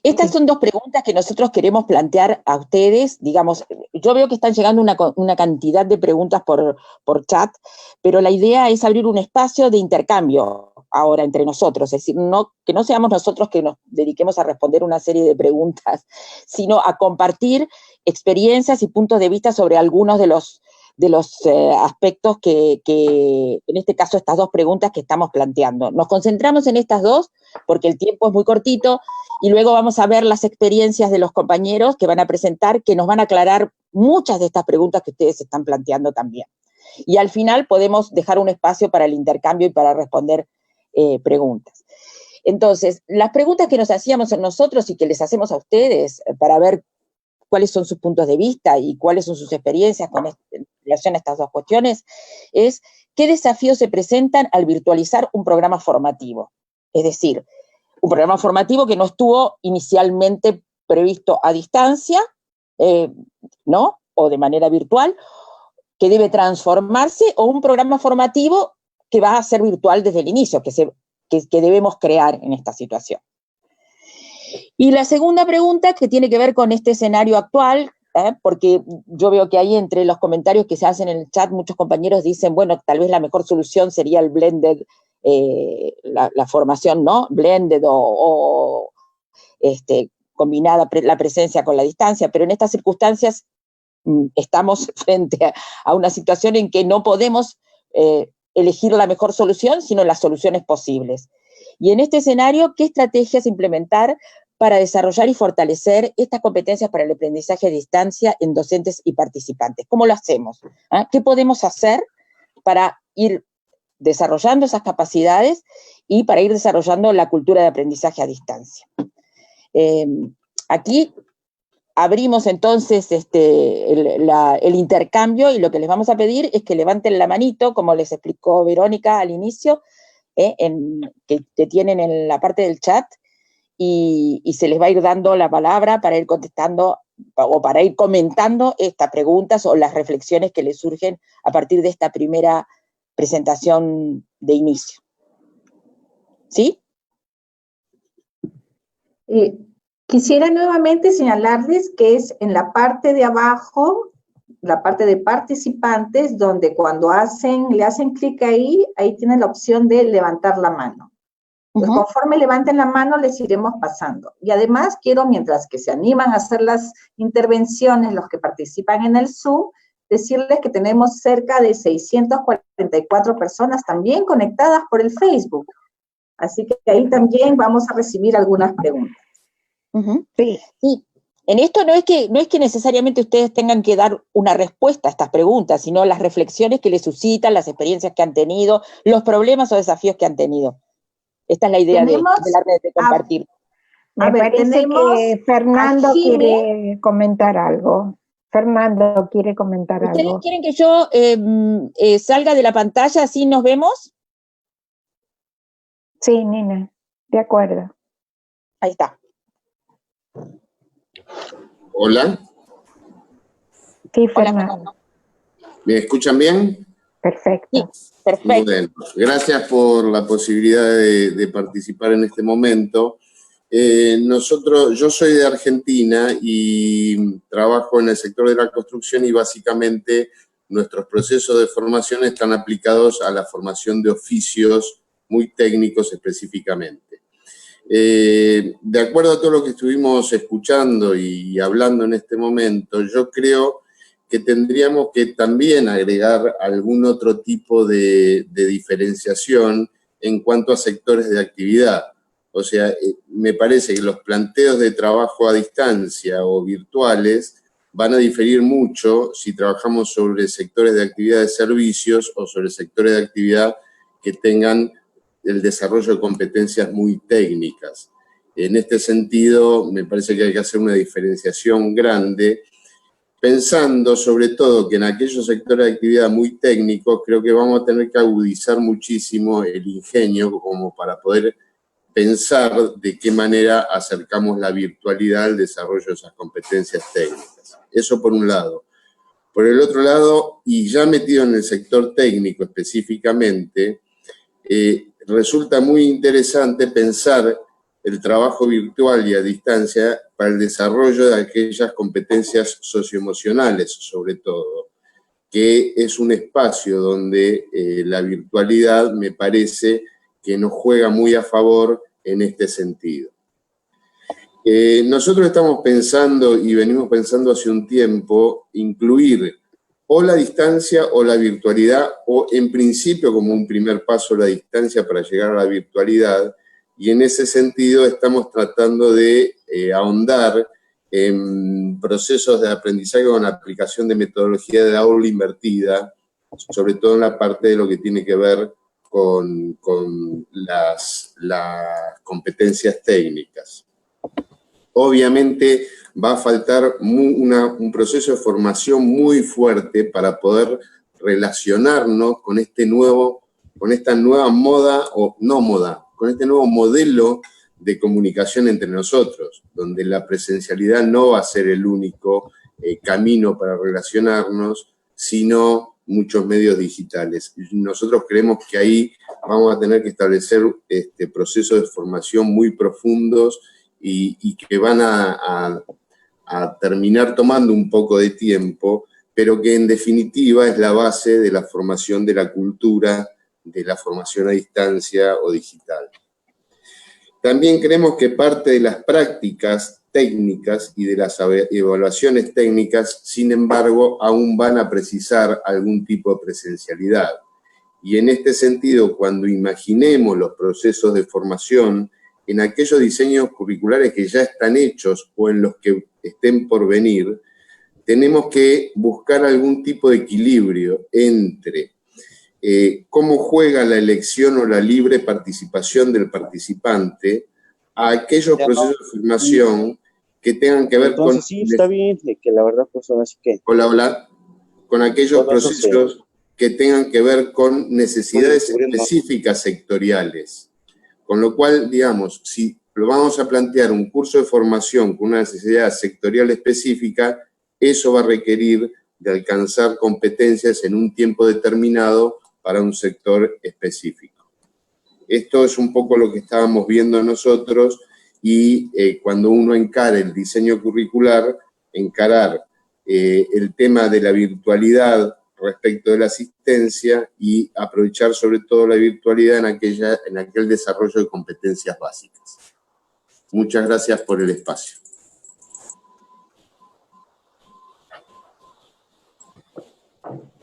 Estas son 2 preguntas que nosotros queremos plantear a ustedes. Digamos, yo veo que están llegando una cantidad de preguntas por chat, pero la idea es abrir un espacio de intercambio ahora entre nosotros, es decir, que no seamos nosotros que nos dediquemos a responder una serie de preguntas, sino a compartir experiencias y puntos de vista sobre algunos de los aspectos que, en este caso, estas 2 preguntas que estamos planteando. Nos concentramos en estas 2 porque el tiempo es muy cortito, y luego vamos a ver las experiencias de los compañeros que van a presentar, que nos van a aclarar muchas de estas preguntas que ustedes están planteando también. Y al final podemos dejar un espacio para el intercambio y para responder preguntas. Entonces, las preguntas que nos hacíamos nosotros y que les hacemos a ustedes para ver cuáles son sus puntos de vista y cuáles son sus experiencias en relación a estas 2 cuestiones, es qué desafíos se presentan al virtualizar un programa formativo. Es decir, un programa formativo que no estuvo inicialmente previsto a distancia, ¿no? O de manera virtual, que debe transformarse, o un programa formativo que va a ser virtual desde el inicio, que debemos crear en esta situación. Y la segunda pregunta, que tiene que ver con este escenario actual, porque yo veo que ahí entre los comentarios que se hacen en el chat, muchos compañeros dicen, bueno, tal vez la mejor solución sería el blended, la formación, ¿no? Blended o combinada la presencia con la distancia, pero en estas circunstancias estamos frente a una situación en que no podemos elegir la mejor solución, sino las soluciones posibles. Y en este escenario, ¿qué estrategias implementar para desarrollar y fortalecer estas competencias para el aprendizaje a distancia en docentes y participantes? ¿Cómo lo hacemos? ¿Qué podemos hacer para ir desarrollando esas capacidades y para ir desarrollando la cultura de aprendizaje a distancia? Aquí abrimos entonces el intercambio, y lo que les vamos a pedir es que levanten la manito, como les explicó Verónica al inicio, que tienen en la parte del chat, y se les va a ir dando la palabra para ir contestando o para ir comentando estas preguntas o las reflexiones que les surgen a partir de esta primera presentación de inicio. ¿Sí? Quisiera nuevamente señalarles que es en la parte de abajo, la parte de participantes, donde cuando le hacen clic ahí tienen la opción de levantar la mano. Entonces, conforme levanten la mano, les iremos pasando. Y además quiero, mientras que se animan a hacer las intervenciones, los que participan en el Zoom, decirles que tenemos cerca de 644 personas también conectadas por el Facebook. Así que ahí también vamos a recibir algunas preguntas. Sí. En esto no es que necesariamente ustedes tengan que dar una respuesta a estas preguntas, sino las reflexiones que les suscitan, las experiencias que han tenido, los problemas o desafíos que han tenido. Esta es la idea de la red, de compartir. Me parece que Fernando quiere comentar algo. Fernando quiere comentar algo. ¿Ustedes quieren que yo salga de la pantalla así nos vemos? Sí, Nina, de acuerdo. Ahí está. Hola. Sí, Fernando. ¿Me escuchan bien? Perfecto. Sí, perfecto. Bueno, gracias por la posibilidad de participar en este momento. Yo soy de Argentina y trabajo en el sector de la construcción y básicamente nuestros procesos de formación están aplicados a la formación de oficios muy técnicos específicamente. De acuerdo a todo lo que estuvimos escuchando y hablando en este momento, yo creo que tendríamos que también agregar algún otro tipo de diferenciación en cuanto a sectores de actividad. O sea, me parece que los planteos de trabajo a distancia o virtuales van a diferir mucho si trabajamos sobre sectores de actividad de servicios o sobre sectores de actividad que tengan el desarrollo de competencias muy técnicas. En este sentido, me parece que hay que hacer una diferenciación grande, pensando sobre todo que en aquellos sectores de actividad muy técnicos creo que vamos a tener que agudizar muchísimo el ingenio como para poder pensar de qué manera acercamos la virtualidad al desarrollo de esas competencias técnicas. Eso por un lado. Por el otro lado, y ya metido en el sector técnico específicamente, resulta muy interesante pensar el trabajo virtual y a distancia para el desarrollo de aquellas competencias socioemocionales, sobre todo, que es un espacio donde la virtualidad me parece que nos juega muy a favor en este sentido. Nosotros estamos pensando y venimos pensando hace un tiempo incluir o la distancia o la virtualidad, o en principio como un primer paso la distancia para llegar a la virtualidad, y en ese sentido estamos tratando de ahondar en procesos de aprendizaje con aplicación de metodología de aula invertida, sobre todo en la parte de lo que tiene que ver con las competencias técnicas. Obviamente va a faltar un proceso de formación muy fuerte para poder relacionarnos con esta nueva moda, o no moda, con este nuevo modelo de comunicación entre nosotros, donde la presencialidad no va a ser el único camino para relacionarnos, sino muchos medios digitales. Nosotros creemos que ahí vamos a tener que establecer procesos de formación muy profundos y que van a terminar tomando un poco de tiempo, pero que en definitiva es la base de la formación de la cultura, de la formación a distancia o digital. También creemos que parte de las prácticas técnicas y de las evaluaciones técnicas, sin embargo, aún van a precisar algún tipo de presencialidad. Y en este sentido, cuando imaginemos los procesos de formación en aquellos diseños curriculares que ya están hechos o en los que estén por venir, tenemos que buscar algún tipo de equilibrio entre cómo juega la elección o la libre participación del participante a aquellos procesos de formación que tengan que ver entonces, sí, está bien, que la verdad pues son así que... Hola. Con aquellos procesos que tengan que ver con necesidades específicas sectoriales. Con lo cual, digamos, si vamos a plantear un curso de formación con una necesidad sectorial específica, eso va a requerir de alcanzar competencias en un tiempo determinado para un sector específico. Esto es un poco lo que estábamos viendo nosotros y cuando uno encara el diseño curricular, encarar el tema de la virtualidad respecto de la asistencia y aprovechar sobre todo la virtualidad en aquel desarrollo de competencias básicas. Muchas gracias por el espacio.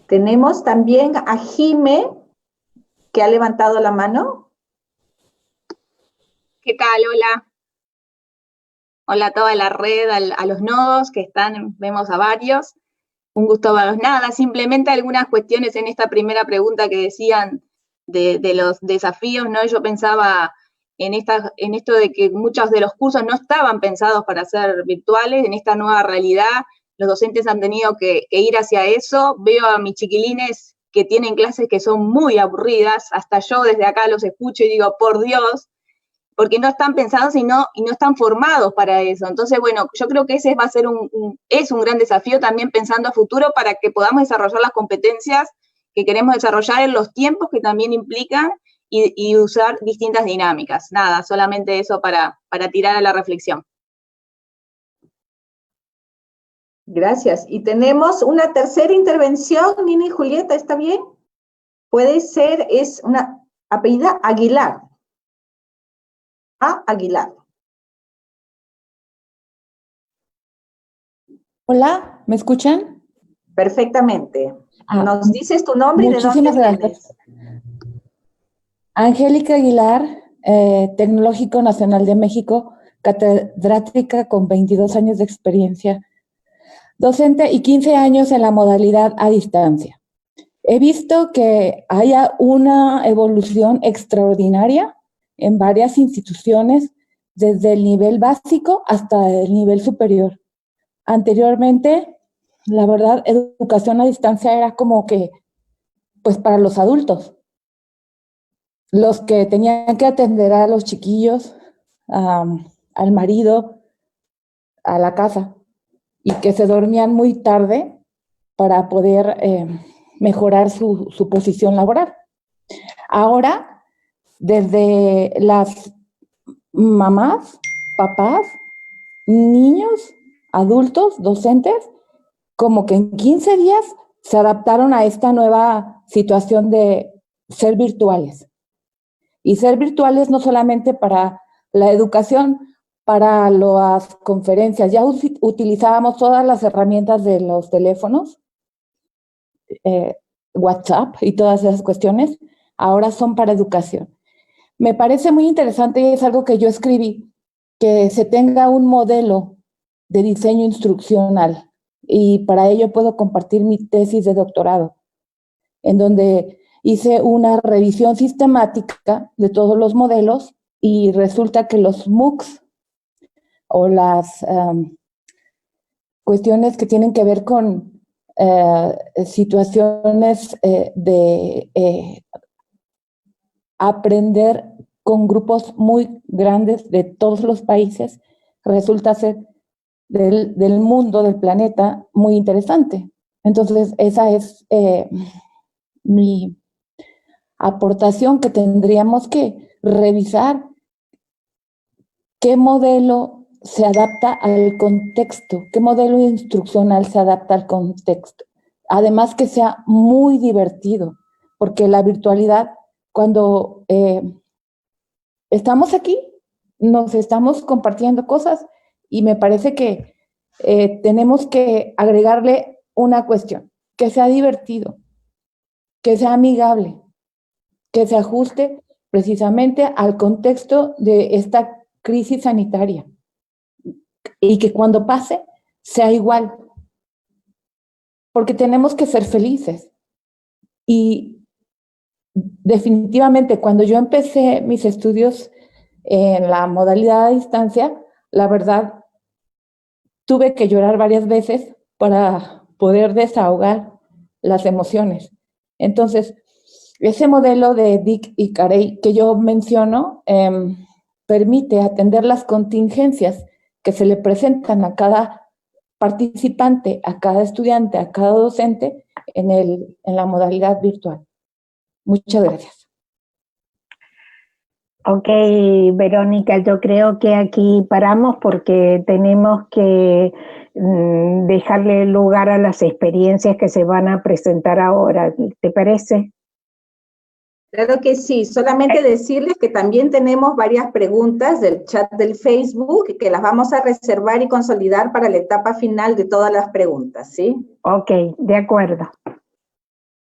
Tenemos también a Jime, que ha levantado la mano. ¿Qué tal? Hola. Hola a toda la red, a los nodos que están, vemos a varios. Un gusto verlos. Nada, simplemente algunas cuestiones en esta primera pregunta que decían de los desafíos, ¿no? Yo pensaba en esto de que muchos de los cursos no estaban pensados para ser virtuales, en esta nueva realidad, los docentes han tenido que ir hacia eso. Veo a mis chiquilines que tienen clases que son muy aburridas, hasta yo desde acá los escucho y digo, por Dios, porque no están pensados y no están formados para eso. Entonces, bueno, yo creo que ese va a ser es un gran desafío también pensando a futuro para que podamos desarrollar las competencias que queremos desarrollar en los tiempos que también implican y usar distintas dinámicas. Nada, solamente eso para tirar a la reflexión. Gracias. Y tenemos una tercera intervención, Nina y Julieta, ¿está bien? Puede ser, es una apellida Aguilar. Aguilar. Hola, ¿me escuchan? Perfectamente. Nos dices tu nombre y de dónde vienes. Angélica Aguilar, Tecnológico Nacional de México, catedrática con 22 años de experiencia, docente y 15 años en la modalidad a distancia. He visto que haya una evolución extraordinaria en varias instituciones, desde el nivel básico hasta el nivel superior. Anteriormente, la verdad, educación a distancia era como que, pues para los adultos, los que tenían que atender a los chiquillos, al marido, a la casa, y que se dormían muy tarde para poder mejorar su posición laboral. Ahora, desde las mamás, papás, niños, adultos, docentes, como que en 15 días se adaptaron a esta nueva situación de ser virtuales. Y ser virtuales no solamente para la educación, para las conferencias. Ya utilizábamos todas las herramientas de los teléfonos, WhatsApp y todas esas cuestiones, ahora son para educación. Me parece muy interesante y es algo que yo escribí, que se tenga un modelo de diseño instruccional, y para ello puedo compartir mi tesis de doctorado, en donde hice una revisión sistemática de todos los modelos y resulta que los MOOCs o las cuestiones que tienen que ver con situaciones de aprender con grupos muy grandes de todos los países, resulta ser del mundo, del planeta, muy interesante. Entonces, esa es mi aportación, que tendríamos que revisar qué modelo se adapta al contexto, qué modelo instruccional se adapta al contexto. Además, que sea muy divertido, porque la virtualidad, cuando estamos aquí, nos estamos compartiendo cosas, y me parece que tenemos que agregarle una cuestión, que sea divertido, que sea amigable, que se ajuste precisamente al contexto de esta crisis sanitaria, y que cuando pase sea igual, porque tenemos que ser felices. Y definitivamente, cuando yo empecé mis estudios en la modalidad a distancia, la verdad, tuve que llorar varias veces para poder desahogar las emociones. Entonces, ese modelo de Dick y Carey que yo menciono, permite atender las contingencias que se le presentan a cada participante, a cada estudiante, a cada docente en la modalidad virtual. Muchas gracias. Ok, Verónica, yo creo que aquí paramos porque tenemos que dejarle lugar a las experiencias que se van a presentar ahora. ¿Te parece? Claro que sí, solamente decirles que también tenemos varias preguntas del chat del Facebook que las vamos a reservar y consolidar para la etapa final de todas las preguntas, ¿sí? Ok, de acuerdo.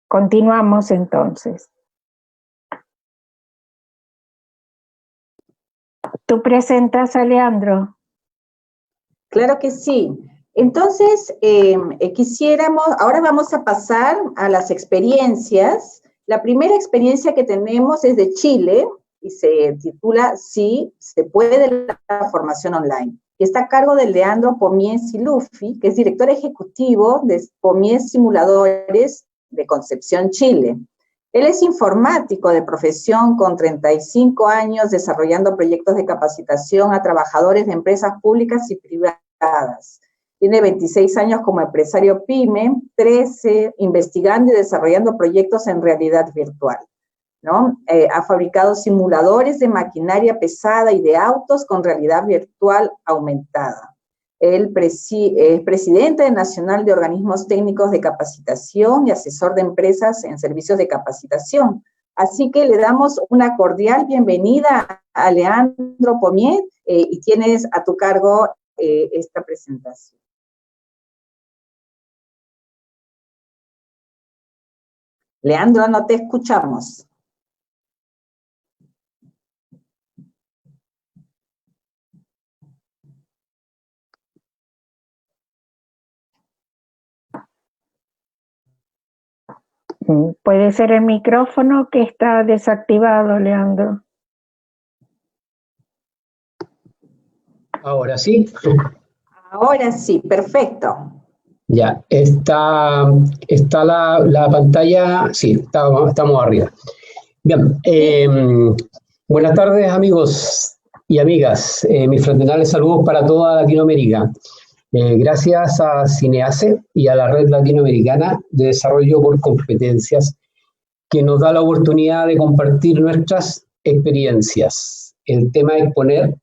Continuamos entonces. ¿Tú presentas, Alejandro? Claro que sí. Entonces, ahora vamos a pasar a las experiencias. La primera experiencia que tenemos es de Chile y se titula Sí, se puede la formación online. Y está a cargo de Leandro Pomies Siluffi, que es director ejecutivo de Pomies Simuladores de Concepción, Chile. Él es informático de profesión con 35 años desarrollando proyectos de capacitación a trabajadores de empresas públicas y privadas. Tiene 26 años como empresario PYME, 13 investigando y desarrollando proyectos en realidad virtual, ¿no? Ha fabricado simuladores de maquinaria pesada y de autos con realidad virtual aumentada. Él es presidente nacional de organismos técnicos de capacitación y asesor de empresas en servicios de capacitación. Así que le damos una cordial bienvenida a Leandro Pomies y tienes a tu cargo esta presentación. Leandro, no te escuchamos. Puede ser el micrófono que está desactivado, Leandro. Ahora sí. Ahora sí, perfecto. Ya, está la pantalla, sí, estamos arriba. Bien, buenas tardes amigos y amigas, mis fraternales saludos para toda Latinoamérica. Gracias a Cineace y a la Red Latinoamericana de Desarrollo por Competencias, que nos da la oportunidad de compartir nuestras experiencias. El tema a exponer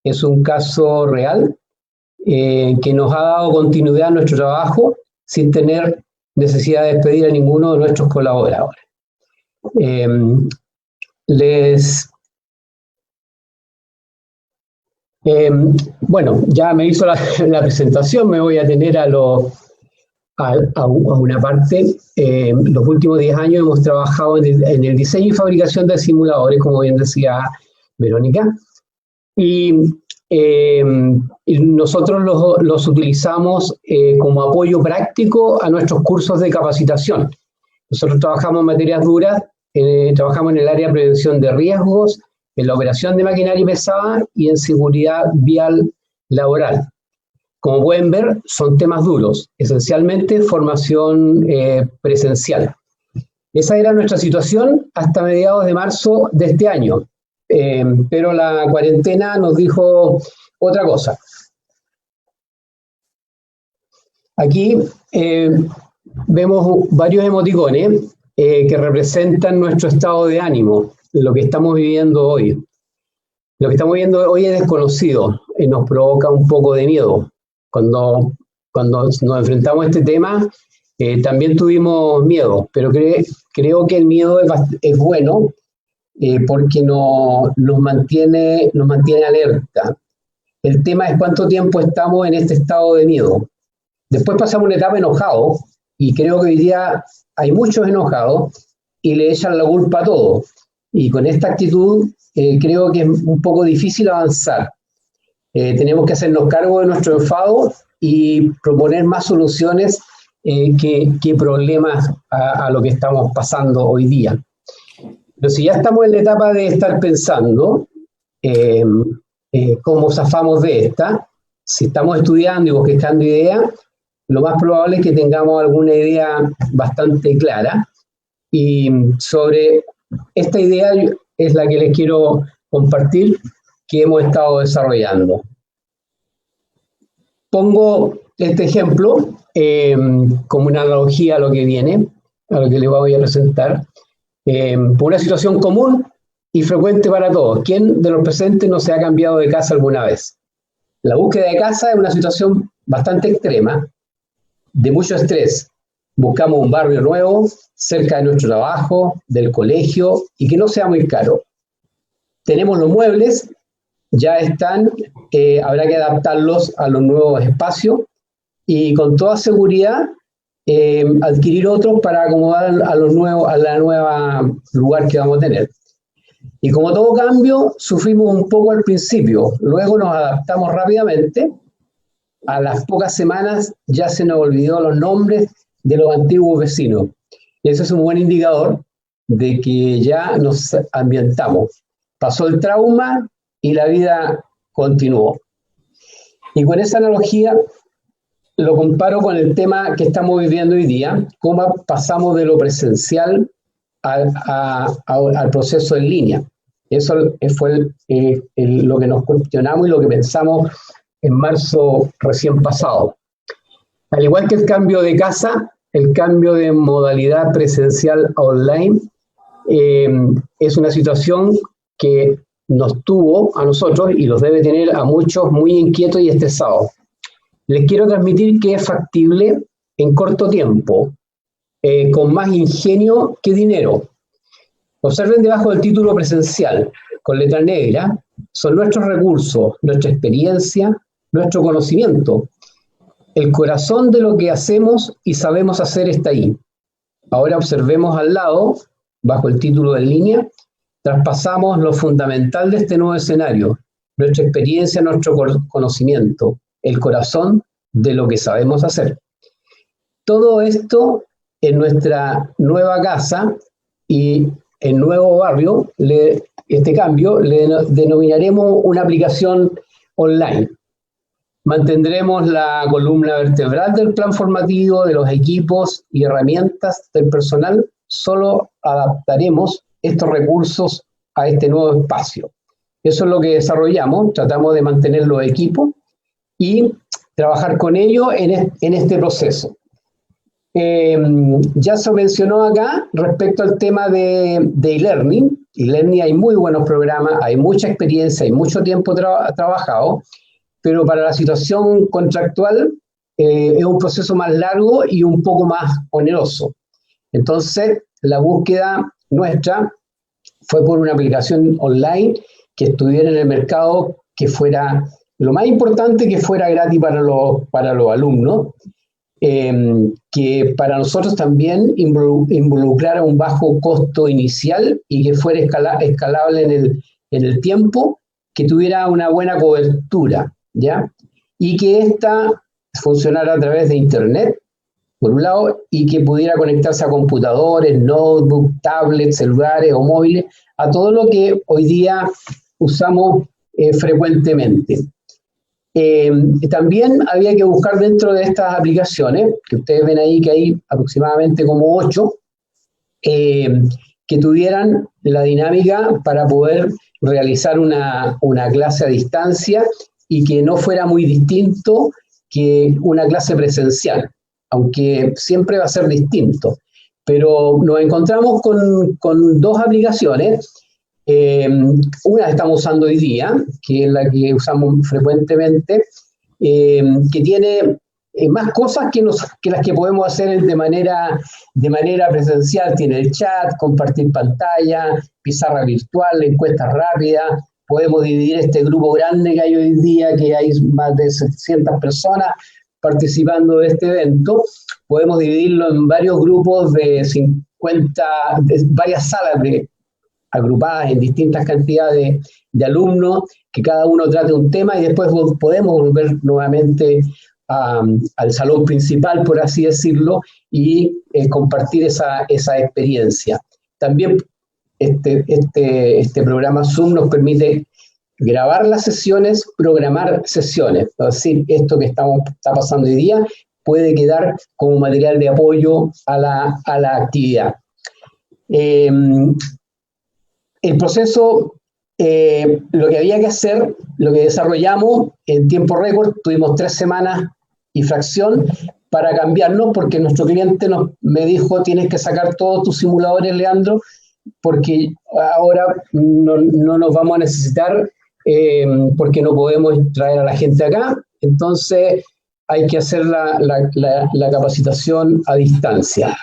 es un caso real que nos ha dado continuidad a nuestro trabajo sin tener necesidad de despedir a ninguno de nuestros colaboradores. Bueno, ya me hizo la presentación, me voy a tener a una parte. Los últimos 10 años hemos trabajado en el diseño y fabricación de simuladores, como bien decía Verónica, y nosotros los utilizamos como apoyo práctico a nuestros cursos de capacitación. Nosotros trabajamos en materias duras, trabajamos en el área de prevención de riesgos, en la operación de maquinaria pesada y en seguridad vial laboral. Como pueden ver, son temas duros, esencialmente formación presencial. Esa era nuestra situación hasta mediados de marzo de este año, pero la cuarentena nos dijo otra cosa. Aquí vemos varios emoticones que representan nuestro estado de ánimo, lo que estamos viviendo hoy. Lo que estamos viviendo hoy es desconocido y nos provoca un poco de miedo. Cuando nos enfrentamos a este tema, también tuvimos miedo, pero creo que el miedo es bueno porque nos mantiene alerta. El tema es cuánto tiempo estamos en este estado de miedo. Después pasamos una etapa enojado, y creo que hoy día hay muchos enojados y le echan la culpa a todo. Y con esta actitud creo que es un poco difícil avanzar. Tenemos que hacernos cargo de nuestro enfado y proponer más soluciones que problemas a lo que estamos pasando hoy día. Pero si ya estamos en la etapa de estar pensando cómo zafamos de esta, si estamos estudiando y buscando ideas, lo más probable es que tengamos alguna idea bastante clara. Y sobre esta idea es la que les quiero compartir que hemos estado desarrollando. Pongo este ejemplo como una analogía a lo que viene, a lo que les voy a presentar, por una situación común y frecuente para todos. ¿Quién de los presentes no se ha cambiado de casa alguna vez? La búsqueda de casa es una situación bastante extrema, de mucho estrés. Buscamos un barrio nuevo, cerca de nuestro trabajo, del colegio, y que no sea muy caro. Tenemos los muebles, ya están, habrá que adaptarlos a los nuevos espacios y con toda seguridad adquirir otros para acomodar a los nuevos, a la nueva lugar que vamos a tener. Y como todo cambio, sufrimos un poco al principio, luego nos adaptamos rápidamente. A las pocas semanas ya se nos olvidó los nombres de los antiguos vecinos. Eso es un buen indicador de que ya nos ambientamos. Pasó el trauma y la vida continuó. Y con esa analogía lo comparo con el tema que estamos viviendo hoy día, cómo pasamos de lo presencial al proceso en línea. Eso fue lo que nos cuestionamos y lo que pensamos en marzo recién pasado. Al igual que el cambio de casa, el cambio de modalidad presencial a online es una situación que nos tuvo a nosotros y los debe tener a muchos muy inquietos y estresados. Les quiero transmitir que es factible en corto tiempo, con más ingenio que dinero. Observen debajo del título presencial, con letra negra, son nuestros recursos, nuestra experiencia, nuestro conocimiento. El corazón de lo que hacemos y sabemos hacer está ahí. Ahora observemos al lado, bajo el título de en línea, traspasamos lo fundamental de este nuevo escenario, nuestra experiencia, nuestro conocimiento, el corazón de lo que sabemos hacer. Todo esto en nuestra nueva casa y en nuevo barrio, este cambio le denominaremos una aplicación online. Mantendremos la columna vertebral del plan formativo, de los equipos y herramientas del personal, solo adaptaremos estos recursos a este nuevo espacio. Eso es lo que desarrollamos, tratamos de mantener los equipos y trabajar con ellos en este proceso. Ya se mencionó acá respecto al tema de e-learning. E-learning hay muy buenos programas, hay mucha experiencia, hay mucho tiempo trabajado, pero para la situación contractual es un proceso más largo y un poco más oneroso. Entonces, la búsqueda nuestra fue por una aplicación online que estuviera en el mercado, que fuera, lo más importante, que fuera gratis para los alumnos, que para nosotros también involucrara un bajo costo inicial y que fuera escalable en el tiempo, que tuviera una buena cobertura, ¿ya? Y que ésta funcionara a través de Internet, por un lado, y que pudiera conectarse a computadores, notebooks, tablets, celulares o móviles, a todo lo que hoy día usamos frecuentemente. También había que buscar dentro de estas aplicaciones, que ustedes ven ahí que hay aproximadamente como 8, que tuvieran la dinámica para poder realizar una clase a distancia y que no fuera muy distinto que una clase presencial, aunque siempre va a ser distinto. Pero nos encontramos con 2 aplicaciones. Una estamos usando hoy día, que es la que usamos frecuentemente, que tiene más cosas que las que podemos hacer de manera presencial. Tiene el chat, compartir pantalla, pizarra virtual, encuestas rápidas. Podemos dividir este grupo grande que hay hoy día, que hay más de 700 personas participando de este evento. Podemos dividirlo en varios grupos de 50, varias salas agrupadas en distintas cantidades de alumnos, que cada uno trate un tema y después podemos volver nuevamente al salón principal, por así decirlo, y compartir esa experiencia. También este programa Zoom nos permite grabar las sesiones, programar sesiones. Es decir, esto que está pasando hoy día puede quedar como material de apoyo a la actividad. El proceso lo que había que hacer, lo que desarrollamos en tiempo récord, tuvimos 3 semanas y fracción para cambiarnos, porque nuestro cliente me dijo: tienes que sacar todos tus simuladores, Leandro, porque ahora no nos vamos a necesitar, porque no podemos traer a la gente acá, entonces hay que hacer la capacitación a distancia.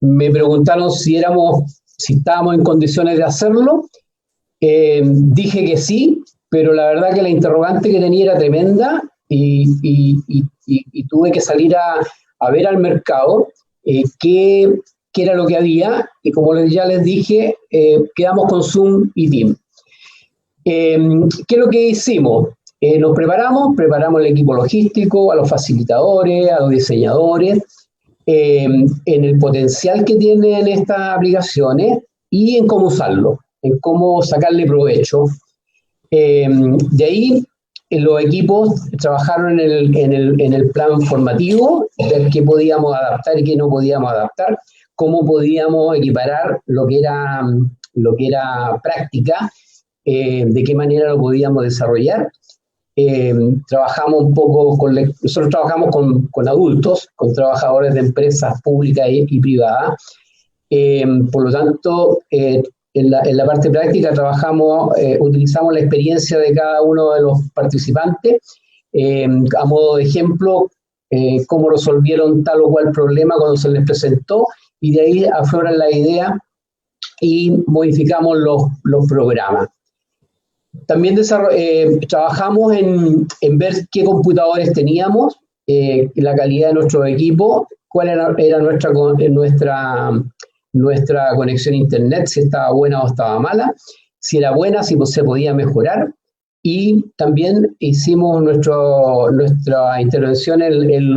Me preguntaron si estábamos en condiciones de hacerlo. Dije que sí, pero la verdad que la interrogante que tenía era tremenda, y tuve que salir a ver al mercado qué era lo que había, y como ya les dije, quedamos con Zoom y Team. ¿Qué es lo que hicimos? Nos preparamos el equipo logístico, a los facilitadores, a los diseñadores, en el potencial que tienen estas aplicaciones y en cómo usarlo, en cómo sacarle provecho. De ahí, los equipos trabajaron en el plan formativo, ver qué podíamos adaptar y qué no podíamos adaptar, cómo podíamos equiparar lo que era práctica, de qué manera lo podíamos desarrollar. Trabajamos un poco nosotros trabajamos con adultos, con trabajadores de empresas públicas y privadas. Por lo tanto, en la parte práctica utilizamos la experiencia de cada uno de los participantes, a modo de ejemplo, cómo resolvieron tal o cual problema cuando se les presentó, y de ahí afloran la idea y modificamos los programas. También trabajamos en ver qué computadores teníamos, la calidad de nuestro equipo, cuál era nuestra conexión a internet, si estaba buena o estaba mala, si era buena, si se podía mejorar, y también hicimos nuestra intervención en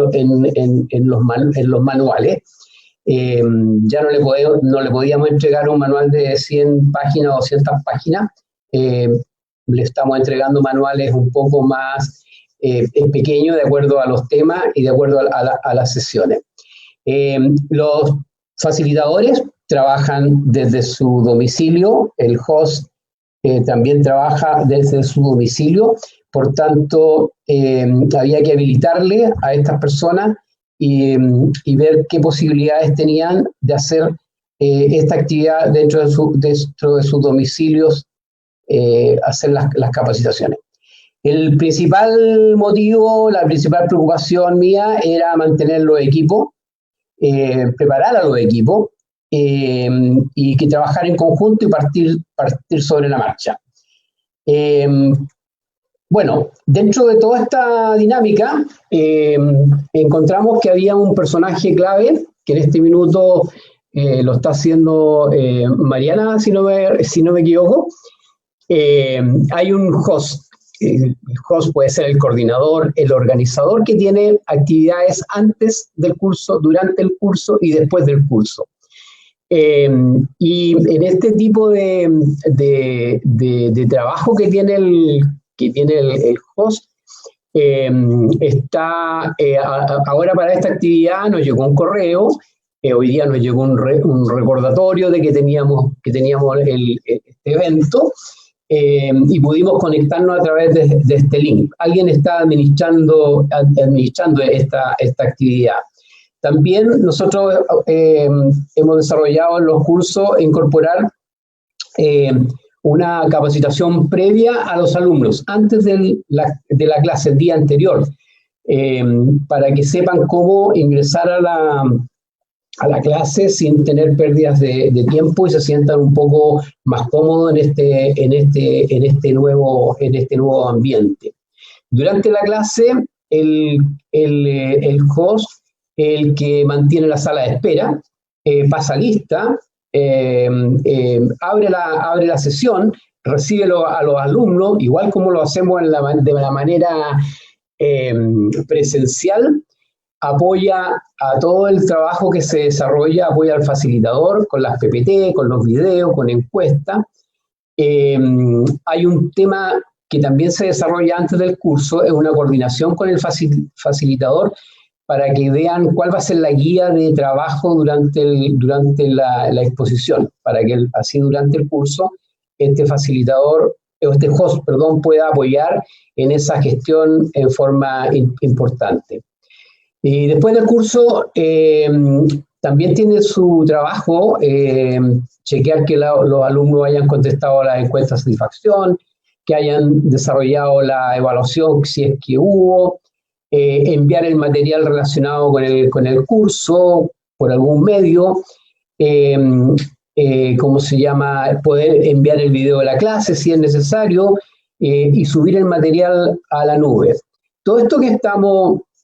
los manuales. Ya no le podíamos entregar un manual de 100 páginas o 200 páginas, le estamos entregando manuales un poco más pequeños, de acuerdo a los temas y de acuerdo a las sesiones. Los facilitadores trabajan desde su domicilio, el host también trabaja desde su domicilio, por tanto había que habilitarle a estas personas y ver qué posibilidades tenían de hacer esta actividad dentro de sus domicilios, hacer las capacitaciones. El principal motivo, la principal preocupación mía era mantener los equipos, preparar a los equipos, y que trabajar en conjunto y partir sobre la marcha. Bueno, dentro de toda esta dinámica, encontramos que había un personaje clave, que en este minuto lo está haciendo Mariana, si no me equivoco. Hay un host. El host puede ser el coordinador, el organizador, que tiene actividades antes del curso, durante el curso y después del curso. Y en este tipo de trabajo que tiene el host, ahora para esta actividad nos llegó un correo, hoy día nos llegó un recordatorio de que teníamos este evento, y pudimos conectarnos a través de este link. Alguien está administrando esta actividad. También nosotros hemos desarrollado en los cursos incorporar una capacitación previa a los alumnos, antes de la clase, el día anterior, para que sepan cómo ingresar a la clase sin tener pérdidas de tiempo y se sientan un poco más cómodos en este nuevo ambiente. Durante la clase, el host, el que mantiene la sala de espera, pasa lista, abre la sesión, recibe a los alumnos, igual como lo hacemos de la manera presencial, apoya a todo el trabajo que se desarrolla, apoya al facilitador con las PPT, con los videos, con encuestas. Hay un tema que también se desarrolla antes del curso, es una coordinación con el facilitador para que vean cuál va a ser la guía de trabajo durante la exposición, para que así durante el curso este facilitador, o este host, perdón, pueda apoyar en esa gestión en forma importante. Y después del curso, también tiene su trabajo chequear que los alumnos hayan contestado las encuestas de satisfacción, que hayan desarrollado la evaluación si es que hubo, enviar el material relacionado con el curso por algún medio, ¿cómo se llama? Poder enviar el video de la clase si es necesario y subir el material a la nube. Todo esto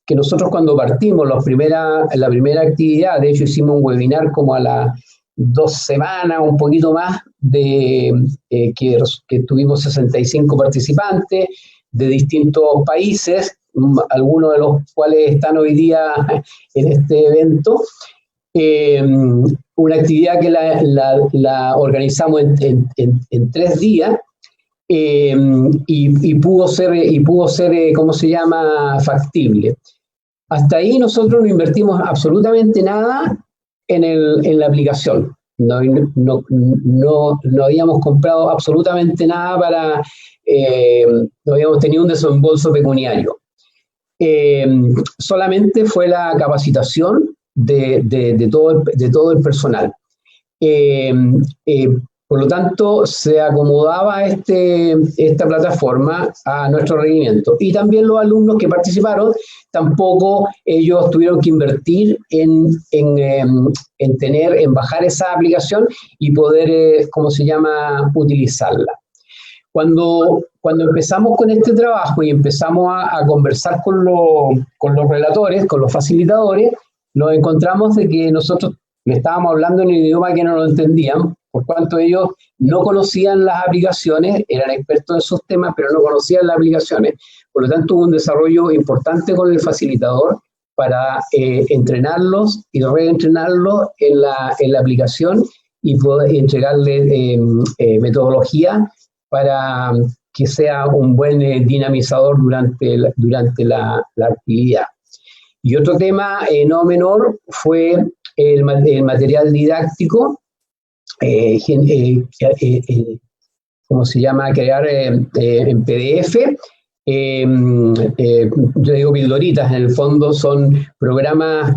que nosotros cuando partimos la primera actividad, de hecho hicimos un webinar como a las 2 semanas, un poquito más, que tuvimos 65 participantes de distintos países, algunos de los cuales están hoy día en este evento. Una actividad que la organizamos en 3 días y pudo ser, ¿cómo se llama?, factible. Hasta ahí nosotros no invertimos absolutamente nada en la aplicación. No habíamos comprado absolutamente nada no habíamos tenido un desembolso pecuniario. Solamente fue la capacitación de todo el personal. Por lo tanto, se acomodaba esta plataforma a nuestro requerimiento. Y también los alumnos que participaron, tampoco ellos tuvieron que invertir en bajar esa aplicación y poder, ¿cómo se llama?, utilizarla. Cuando empezamos con este trabajo y empezamos a conversar con los relatores, con los facilitadores, nos encontramos de que nosotros le estábamos hablando en un idioma que no lo entendían, por cuanto ellos no conocían las aplicaciones, eran expertos en sus temas, pero no conocían las aplicaciones. Por lo tanto, hubo un desarrollo importante con el facilitador para entrenarlos y reentrenarlos en la aplicación y poder entregarles metodología para que sea un buen dinamizador durante la actividad. Y otro tema no menor fue el material didáctico, ¿cómo se llama?, crear en PDF. Yo digo pildoritas, en el fondo son programas,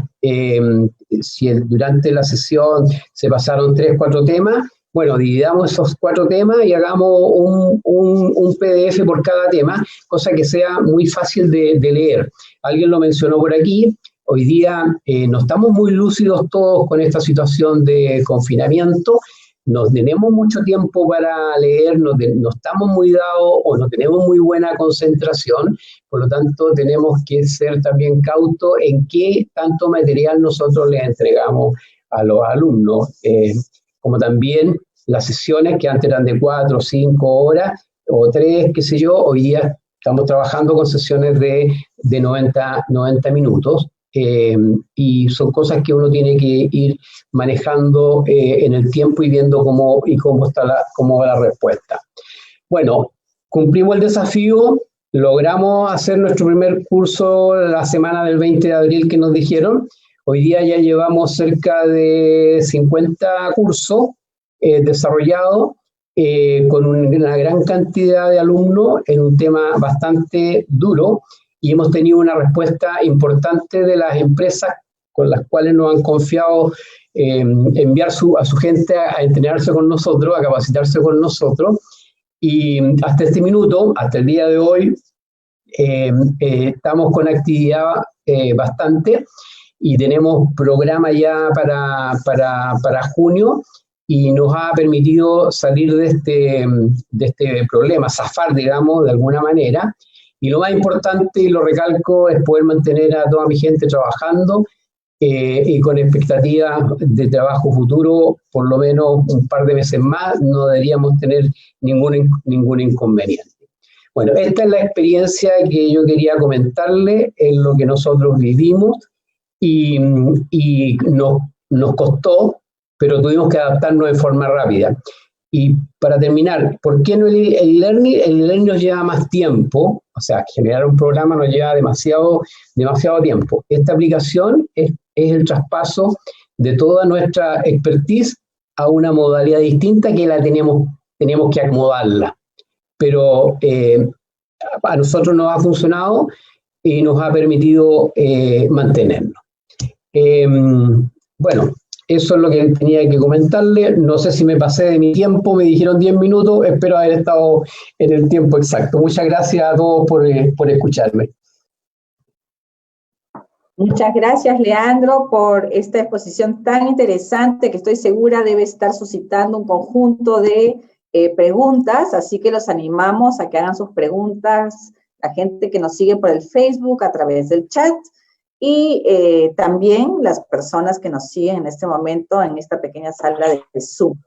si durante la sesión se pasaron 3 o 4 temas, bueno, dividamos esos 4 temas y hagamos un PDF por cada tema, cosa que sea muy fácil de leer. Alguien lo mencionó por aquí, hoy día no estamos muy lúcidos todos con esta situación de confinamiento, no tenemos mucho tiempo para leer, no estamos muy dados o no tenemos muy buena concentración, por lo tanto tenemos que ser también cautos en qué tanto material nosotros les entregamos a los alumnos, como también las sesiones que antes eran de 4 o 5 horas o 3, qué sé yo, hoy día estamos trabajando con sesiones de 90 minutos. Y son cosas que uno tiene que ir manejando en el tiempo y viendo cómo va la respuesta. Bueno, cumplimos el desafío, logramos hacer nuestro primer curso la semana del 20 de abril que nos dijeron. Hoy día ya llevamos cerca de 50 cursos desarrollados con una gran cantidad de alumnos en un tema bastante duro. Y hemos tenido una respuesta importante de las empresas con las cuales nos han confiado enviar a su gente a entrenarse con nosotros, a capacitarse con nosotros. Y hasta este minuto, hasta el día de hoy, estamos con actividad bastante y tenemos programa ya para junio y nos ha permitido salir de este problema, zafar, digamos, de alguna manera. Y lo más importante, y lo recalco, es poder mantener a toda mi gente trabajando y con expectativas de trabajo futuro, por lo menos un par de meses más, no deberíamos tener ningún inconveniente. Bueno, esta es la experiencia que yo quería comentarle, en lo que nosotros vivimos y nos costó, pero tuvimos que adaptarnos de forma rápida. Y para terminar, ¿por qué no el e-learning? El e-learning nos lleva más tiempo, o sea, generar un programa nos lleva demasiado tiempo. Esta aplicación es el traspaso de toda nuestra expertise a una modalidad distinta que la tenemos teníamos que acomodarla. Pero a nosotros nos ha funcionado y nos ha permitido mantenernos. Bueno, eso es lo que tenía que comentarle. No sé si me pasé de mi tiempo, me dijeron 10 minutos, espero haber estado en el tiempo exacto. Muchas gracias a todos por escucharme. Muchas gracias, Leandro, por esta exposición tan interesante que estoy segura debe estar suscitando un conjunto de preguntas, así que los animamos a que hagan sus preguntas, la gente que nos sigue por el Facebook a través del chat, y también las personas que nos siguen en este momento en esta pequeña sala de Zoom.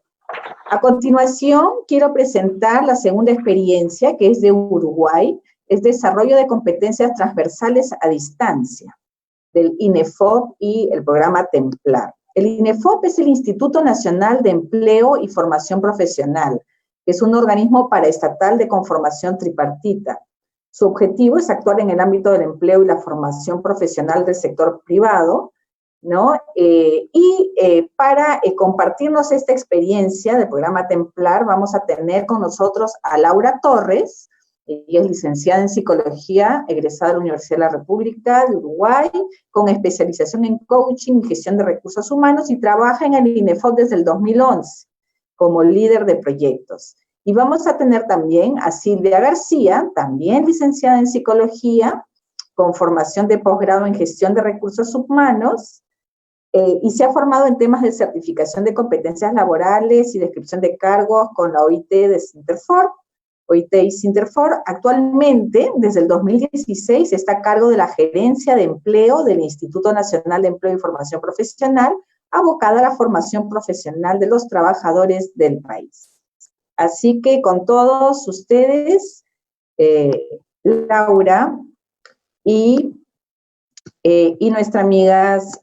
A continuación, quiero presentar la segunda experiencia, que es de Uruguay, es desarrollo de competencias transversales a distancia, del INEFOP y el programa Templar. El INEFOP es el Instituto Nacional de Empleo y Formación Profesional, que es un organismo paraestatal de conformación tripartita. Su objetivo es actuar en el ámbito del empleo y la formación profesional del sector privado, ¿no? Para compartirnos esta experiencia del programa Templar, vamos a tener con nosotros a Laura Torres. Ella es licenciada en Psicología, egresada de la Universidad de la República de Uruguay, con especialización en coaching y gestión de recursos humanos, y trabaja en el INEFOP desde el 2011 como líder de proyectos. Y vamos a tener también a Silvia García, también licenciada en Psicología, con formación de posgrado en gestión de recursos humanos, y se ha formado en temas de certificación de competencias laborales y descripción de cargos con la OIT de Sinterfor. OIT y Sinterfor. Actualmente, desde el 2016, está a cargo de la Gerencia de Empleo del Instituto Nacional de Empleo y Formación Profesional, abocada a la formación profesional de los trabajadores del país. Así que con todos ustedes, Laura y nuestras amigas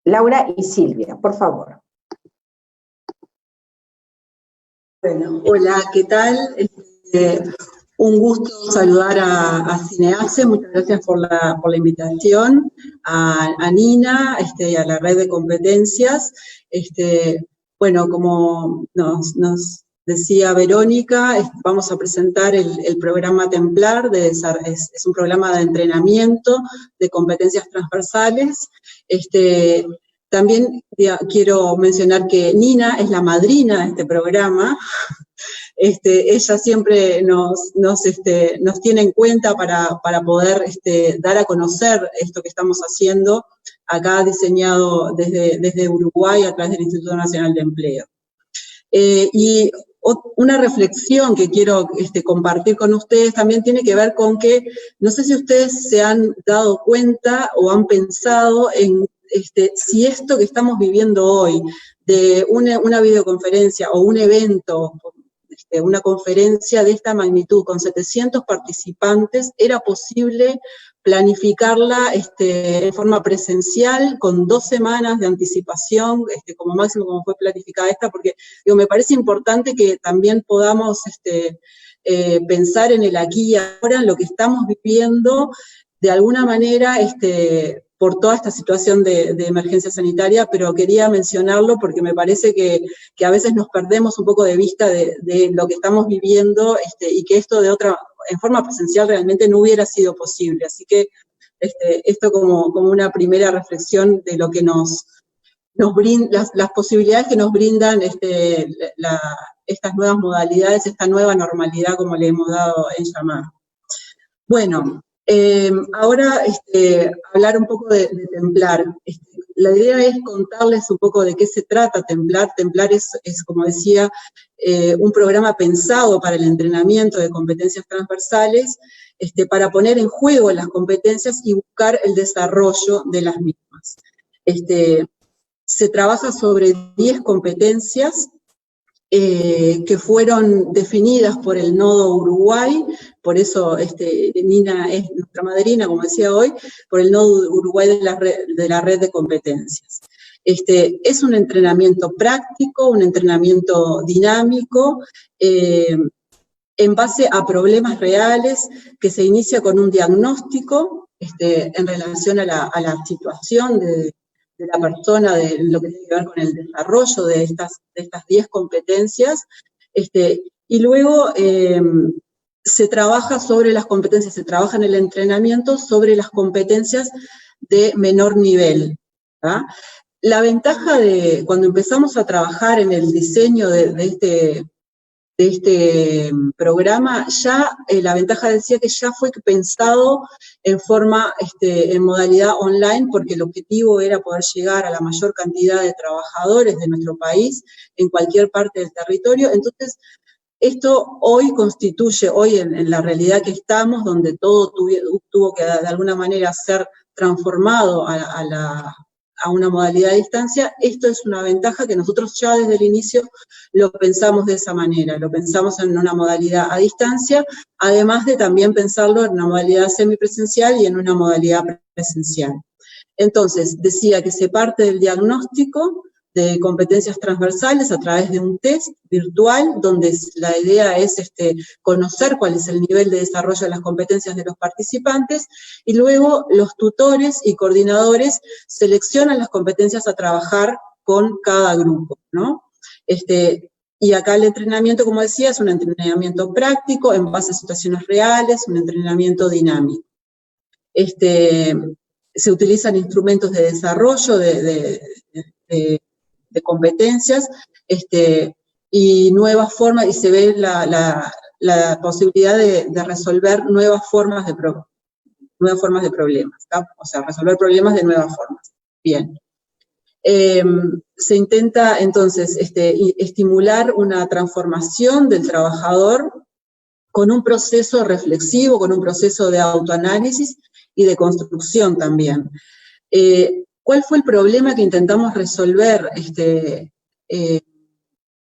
Laura y Silvia, por favor. Bueno, hola, ¿qué tal? Un gusto saludar a Cineace, muchas gracias por la invitación, a Nina, a la red de competencias. Bueno, como nos decía Verónica, vamos a presentar el programa Templar, es un programa de entrenamiento de competencias transversales. También quiero mencionar que Nina es la madrina de este programa. Ella siempre nos tiene en cuenta para poder dar a conocer esto que estamos haciendo acá, diseñado desde Uruguay a través del Instituto Nacional de Empleo. Y una reflexión que quiero compartir con ustedes también tiene que ver con que, no sé si ustedes se han dado cuenta o han pensado en si esto que estamos viviendo hoy, de una videoconferencia o un evento, una conferencia de esta magnitud con 700 participantes, era posible planificarla de forma presencial, con 2 semanas de anticipación, como máximo como fue planificada esta, porque me parece importante que también podamos pensar en el aquí y ahora, en lo que estamos viviendo, de alguna manera, por toda esta situación de emergencia sanitaria, pero quería mencionarlo porque me parece que a veces nos perdemos un poco de vista de lo que estamos viviendo, y que esto en forma presencial realmente no hubiera sido posible. Así que esto como una primera reflexión de lo que nos brinda, las posibilidades que nos brindan estas nuevas modalidades, esta nueva normalidad, como le hemos dado en llamar. Bueno, ahora hablar un poco de Templar. La idea es contarles un poco de qué se trata Templar. Templar es como decía, un programa pensado para el entrenamiento de competencias transversales, para poner en juego las competencias y buscar el desarrollo de las mismas. Se trabaja sobre 10 competencias que fueron definidas por el Nodo Uruguay, por eso Nina es nuestra madrina, como decía hoy, por el Nodo Uruguay de la red de competencias. Es un entrenamiento práctico, un entrenamiento dinámico, en base a problemas reales, que se inicia con un diagnóstico en relación a la situación de la persona, de lo que tiene que ver con el desarrollo de estas 10 competencias. Y luego se trabaja sobre las competencias, se trabaja en el entrenamiento sobre las competencias de menor nivel, ¿tá? La ventaja de cuando empezamos a trabajar en el diseño de este programa, ya la ventaja decía que ya fue pensado en forma, en modalidad online, porque el objetivo era poder llegar a la mayor cantidad de trabajadores de nuestro país en cualquier parte del territorio. Entonces, esto hoy constituye, en la realidad que estamos, donde todo tuvo que de alguna manera ser transformado a una modalidad de distancia, esto es una ventaja que nosotros ya desde el inicio lo pensamos de esa manera, lo pensamos en una modalidad a distancia, además de también pensarlo en una modalidad semipresencial y en una modalidad presencial. Entonces, decía que se parte del diagnóstico de competencias transversales a través de un test virtual, donde la idea es conocer cuál es el nivel de desarrollo de las competencias de los participantes, y luego los tutores y coordinadores seleccionan las competencias a trabajar con cada grupo, ¿no? Y acá el entrenamiento, como decía, es un entrenamiento práctico, en base a situaciones reales, un entrenamiento dinámico. Se utilizan instrumentos de desarrollo de competencias, y nuevas formas, y se ve la posibilidad de resolver nuevas formas de problemas, ¿tá? O sea, resolver problemas de nuevas formas. Bien. Se intenta, entonces, estimular una transformación del trabajador con un proceso reflexivo, con un proceso de autoanálisis y de construcción también. ¿Cuál fue el problema que intentamos resolver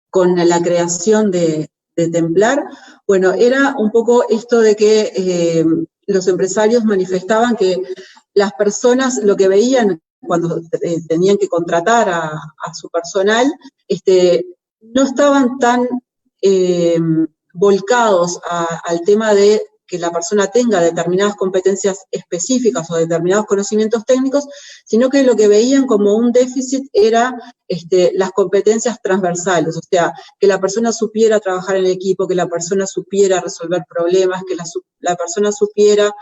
con la creación de Templar? Bueno, era un poco esto de que los empresarios manifestaban que las personas lo que veían cuando tenían que contratar a su personal, no estaban tan volcados al tema de que la persona tenga determinadas competencias específicas o determinados conocimientos técnicos, sino que lo que veían como un déficit era las competencias transversales, o sea, que la persona supiera trabajar en equipo, que la persona supiera resolver problemas, que la persona supiera,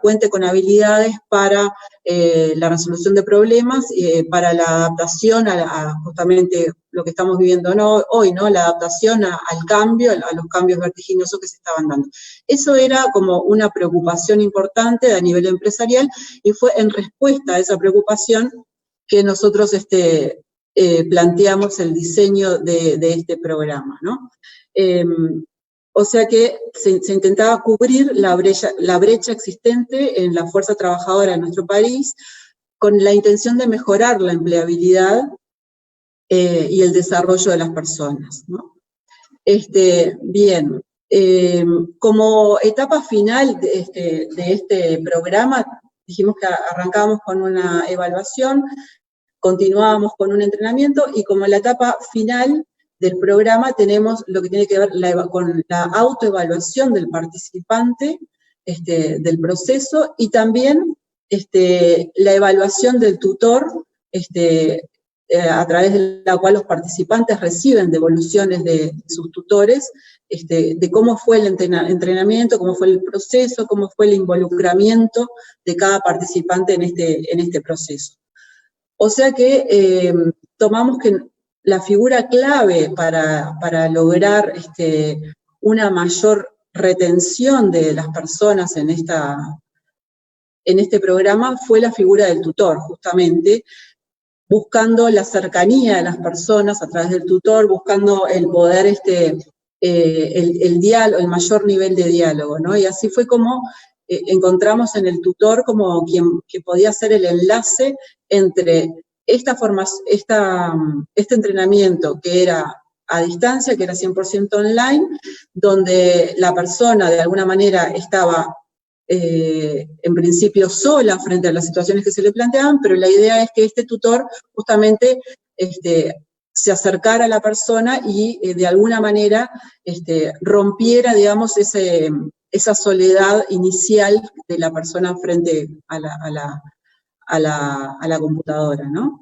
cuente con habilidades para la resolución de problemas, para la adaptación a justamente lo que estamos viviendo hoy, ¿no? La adaptación al cambio, a los cambios vertiginosos que se estaban dando. Eso era como una preocupación importante a nivel empresarial, y fue en respuesta a esa preocupación que nosotros planteamos el diseño de este programa, ¿no? O sea que se intentaba cubrir la brecha existente en la fuerza trabajadora de nuestro país, con la intención de mejorar la empleabilidad y el desarrollo de las personas, ¿no? Bien, como etapa final de este programa, dijimos que arrancábamos con una evaluación, continuábamos con un entrenamiento, y como la etapa final del programa tenemos lo que tiene que ver con la autoevaluación del participante del proceso, y también la evaluación del tutor, a través de la cual los participantes reciben devoluciones de sus tutores, de cómo fue el entrenamiento, cómo fue el proceso, cómo fue el involucramiento de cada participante en este proceso. O sea que tomamos que la figura clave para lograr una mayor retención de las personas en este programa fue la figura del tutor, justamente, buscando la cercanía de las personas a través del tutor, buscando el poder, el diálogo, el mayor nivel de diálogo, ¿no? Y así fue como encontramos en el tutor como que podía ser el enlace entre este entrenamiento que era a distancia, que era 100% online, donde la persona de alguna manera estaba en principio sola frente a las situaciones que se le planteaban, pero la idea es que este tutor justamente se acercara a la persona y de alguna manera rompiera, digamos, esa soledad inicial de la persona frente a la computadora, ¿no?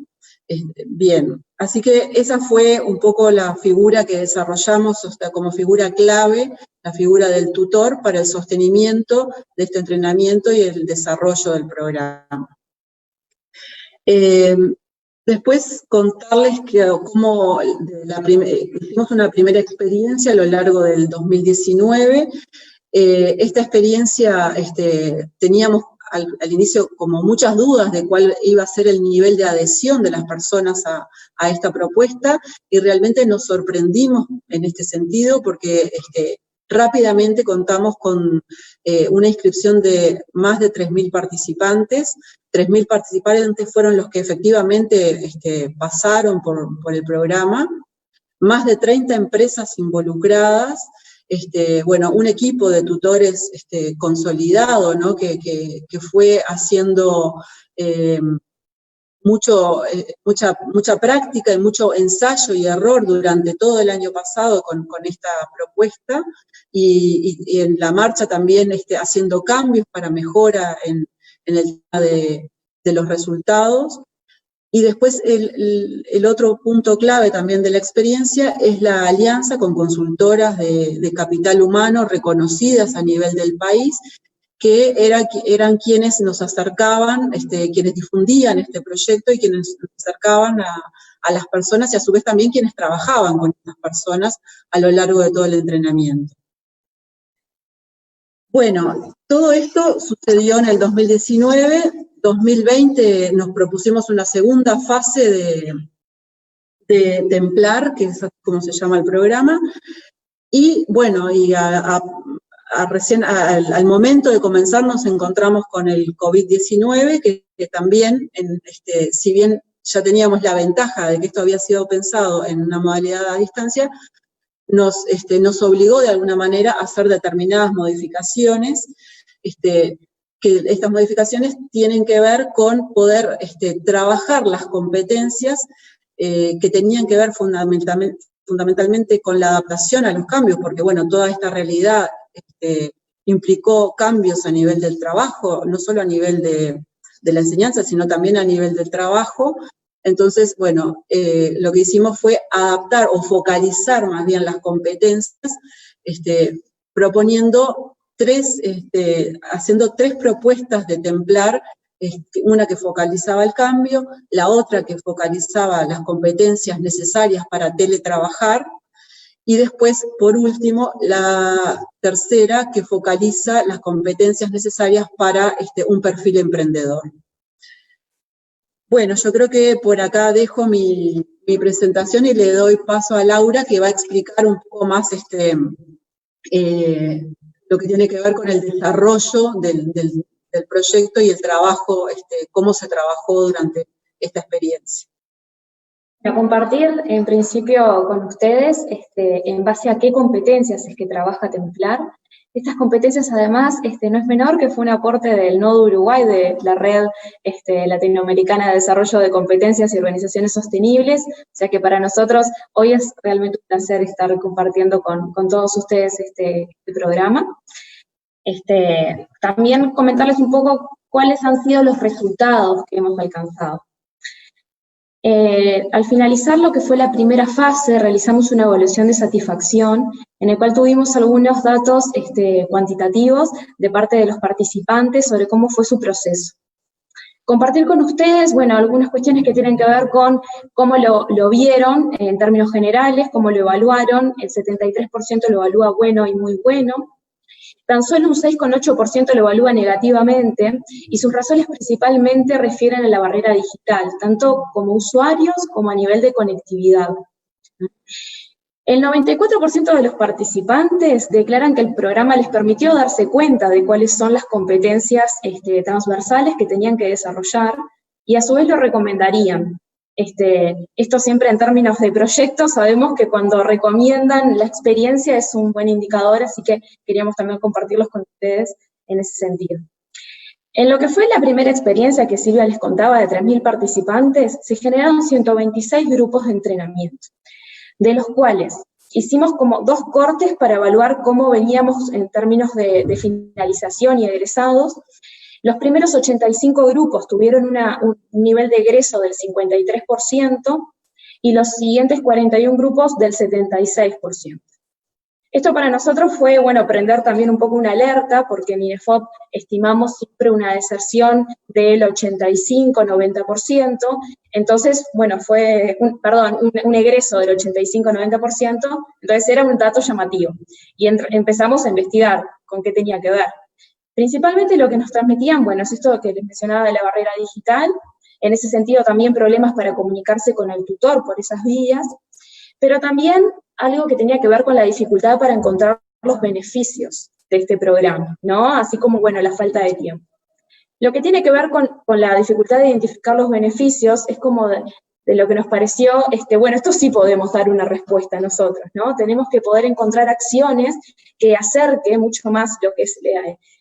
bien. Así que esa fue un poco la figura que desarrollamos como figura clave, la figura del tutor para el sostenimiento de este entrenamiento y el desarrollo del programa. Después contarles que cómo hicimos una primera experiencia a lo largo del 2019. Esta experiencia teníamos al inicio como muchas dudas de cuál iba a ser el nivel de adhesión de las personas a esta propuesta, y realmente nos sorprendimos en este sentido porque rápidamente contamos con una inscripción de más de 3.000 participantes. 3.000 participantes fueron los que efectivamente pasaron por el programa, más de 30 empresas involucradas, bueno, un equipo de tutores consolidado, ¿no? que fue haciendo mucha práctica y mucho ensayo y error durante todo el año pasado con esta propuesta, y en la marcha también haciendo cambios para mejora en el tema de los resultados. Y después el otro punto clave también de la experiencia es la alianza con consultoras de capital humano reconocidas a nivel del país, que eran quienes nos acercaban, quienes difundían este proyecto y quienes nos acercaban a las personas, y a su vez también quienes trabajaban con estas personas a lo largo de todo el entrenamiento. Bueno, todo esto sucedió en el 2019. 2020 nos propusimos una segunda fase de Templar, que es como se llama el programa, y bueno, y recién al momento de comenzar nos encontramos con el COVID-19, que también, si bien ya teníamos la ventaja de que esto había sido pensado en una modalidad a distancia, nos obligó de alguna manera a hacer determinadas modificaciones, que estas modificaciones tienen que ver con poder trabajar las competencias que tenían que ver fundamentalmente con la adaptación a los cambios, porque bueno, toda esta realidad implicó cambios a nivel del trabajo, no solo a nivel de la enseñanza, sino también a nivel del trabajo. Entonces, bueno, lo que hicimos fue adaptar o focalizar más bien las competencias, proponiendo haciendo 3 propuestas de Templar, una que focalizaba el cambio, la otra que focalizaba las competencias necesarias para teletrabajar, y después, por último, la tercera que focaliza las competencias necesarias para un perfil emprendedor. Bueno, yo creo que por acá dejo mi presentación y le doy paso a Laura, que va a explicar un poco más lo que tiene que ver con el desarrollo del proyecto y el trabajo, cómo se trabajó durante esta experiencia. Para compartir, en principio, con ustedes, en base a qué competencias es que trabaja Templar. Estas competencias, además, no es menor que fue un aporte del Nodo Uruguay, de la Red Latinoamericana de Desarrollo de Competencias y Organizaciones Sostenibles, o sea que para nosotros hoy es realmente un placer estar compartiendo con todos ustedes este programa. También comentarles un poco cuáles han sido los resultados que hemos alcanzado. Al finalizar lo que fue la primera fase, realizamos una evaluación de satisfacción, en el cual tuvimos algunos datos cuantitativos de parte de los participantes sobre cómo fue su proceso. Compartir con ustedes, bueno, algunas cuestiones que tienen que ver con cómo lo vieron en términos generales, cómo lo evaluaron. El 73% lo evalúa bueno y muy bueno. Tan solo un 6,8% lo evalúa negativamente, y sus razones principalmente refieren a la barrera digital, tanto como usuarios como a nivel de conectividad. El 94% de los participantes declaran que el programa les permitió darse cuenta de cuáles son las competencias transversales que tenían que desarrollar, y a su vez lo recomendarían. Esto siempre en términos de proyectos, sabemos que cuando recomiendan la experiencia es un buen indicador, así que queríamos también compartirlos con ustedes en ese sentido. En lo que fue la primera experiencia que Silvia les contaba de 3.000 participantes, se generaron 126 grupos de entrenamiento, de los cuales hicimos como 2 cortes para evaluar cómo veníamos en términos de finalización y egresados. Los primeros 85 grupos tuvieron un nivel de egreso del 53% y los siguientes 41 grupos del 76%. Esto para nosotros fue, bueno, prender también un poco una alerta, porque en INEFOP estimamos siempre una deserción del 85-90%, entonces, bueno, fue, un egreso del 85-90%, entonces era un dato llamativo. Y empezamos a investigar con qué tenía que ver. Principalmente lo que nos transmitían, bueno, es esto que les mencionaba de la barrera digital, en ese sentido también problemas para comunicarse con el tutor por esas vías, pero también algo que tenía que ver con la dificultad para encontrar los beneficios de este programa, ¿no? Así como, bueno, la falta de tiempo. Lo que tiene que ver con la dificultad de identificar los beneficios es como de lo que nos pareció, bueno, esto sí podemos dar una respuesta nosotros, ¿no? Tenemos que poder encontrar acciones que acerque mucho más lo que es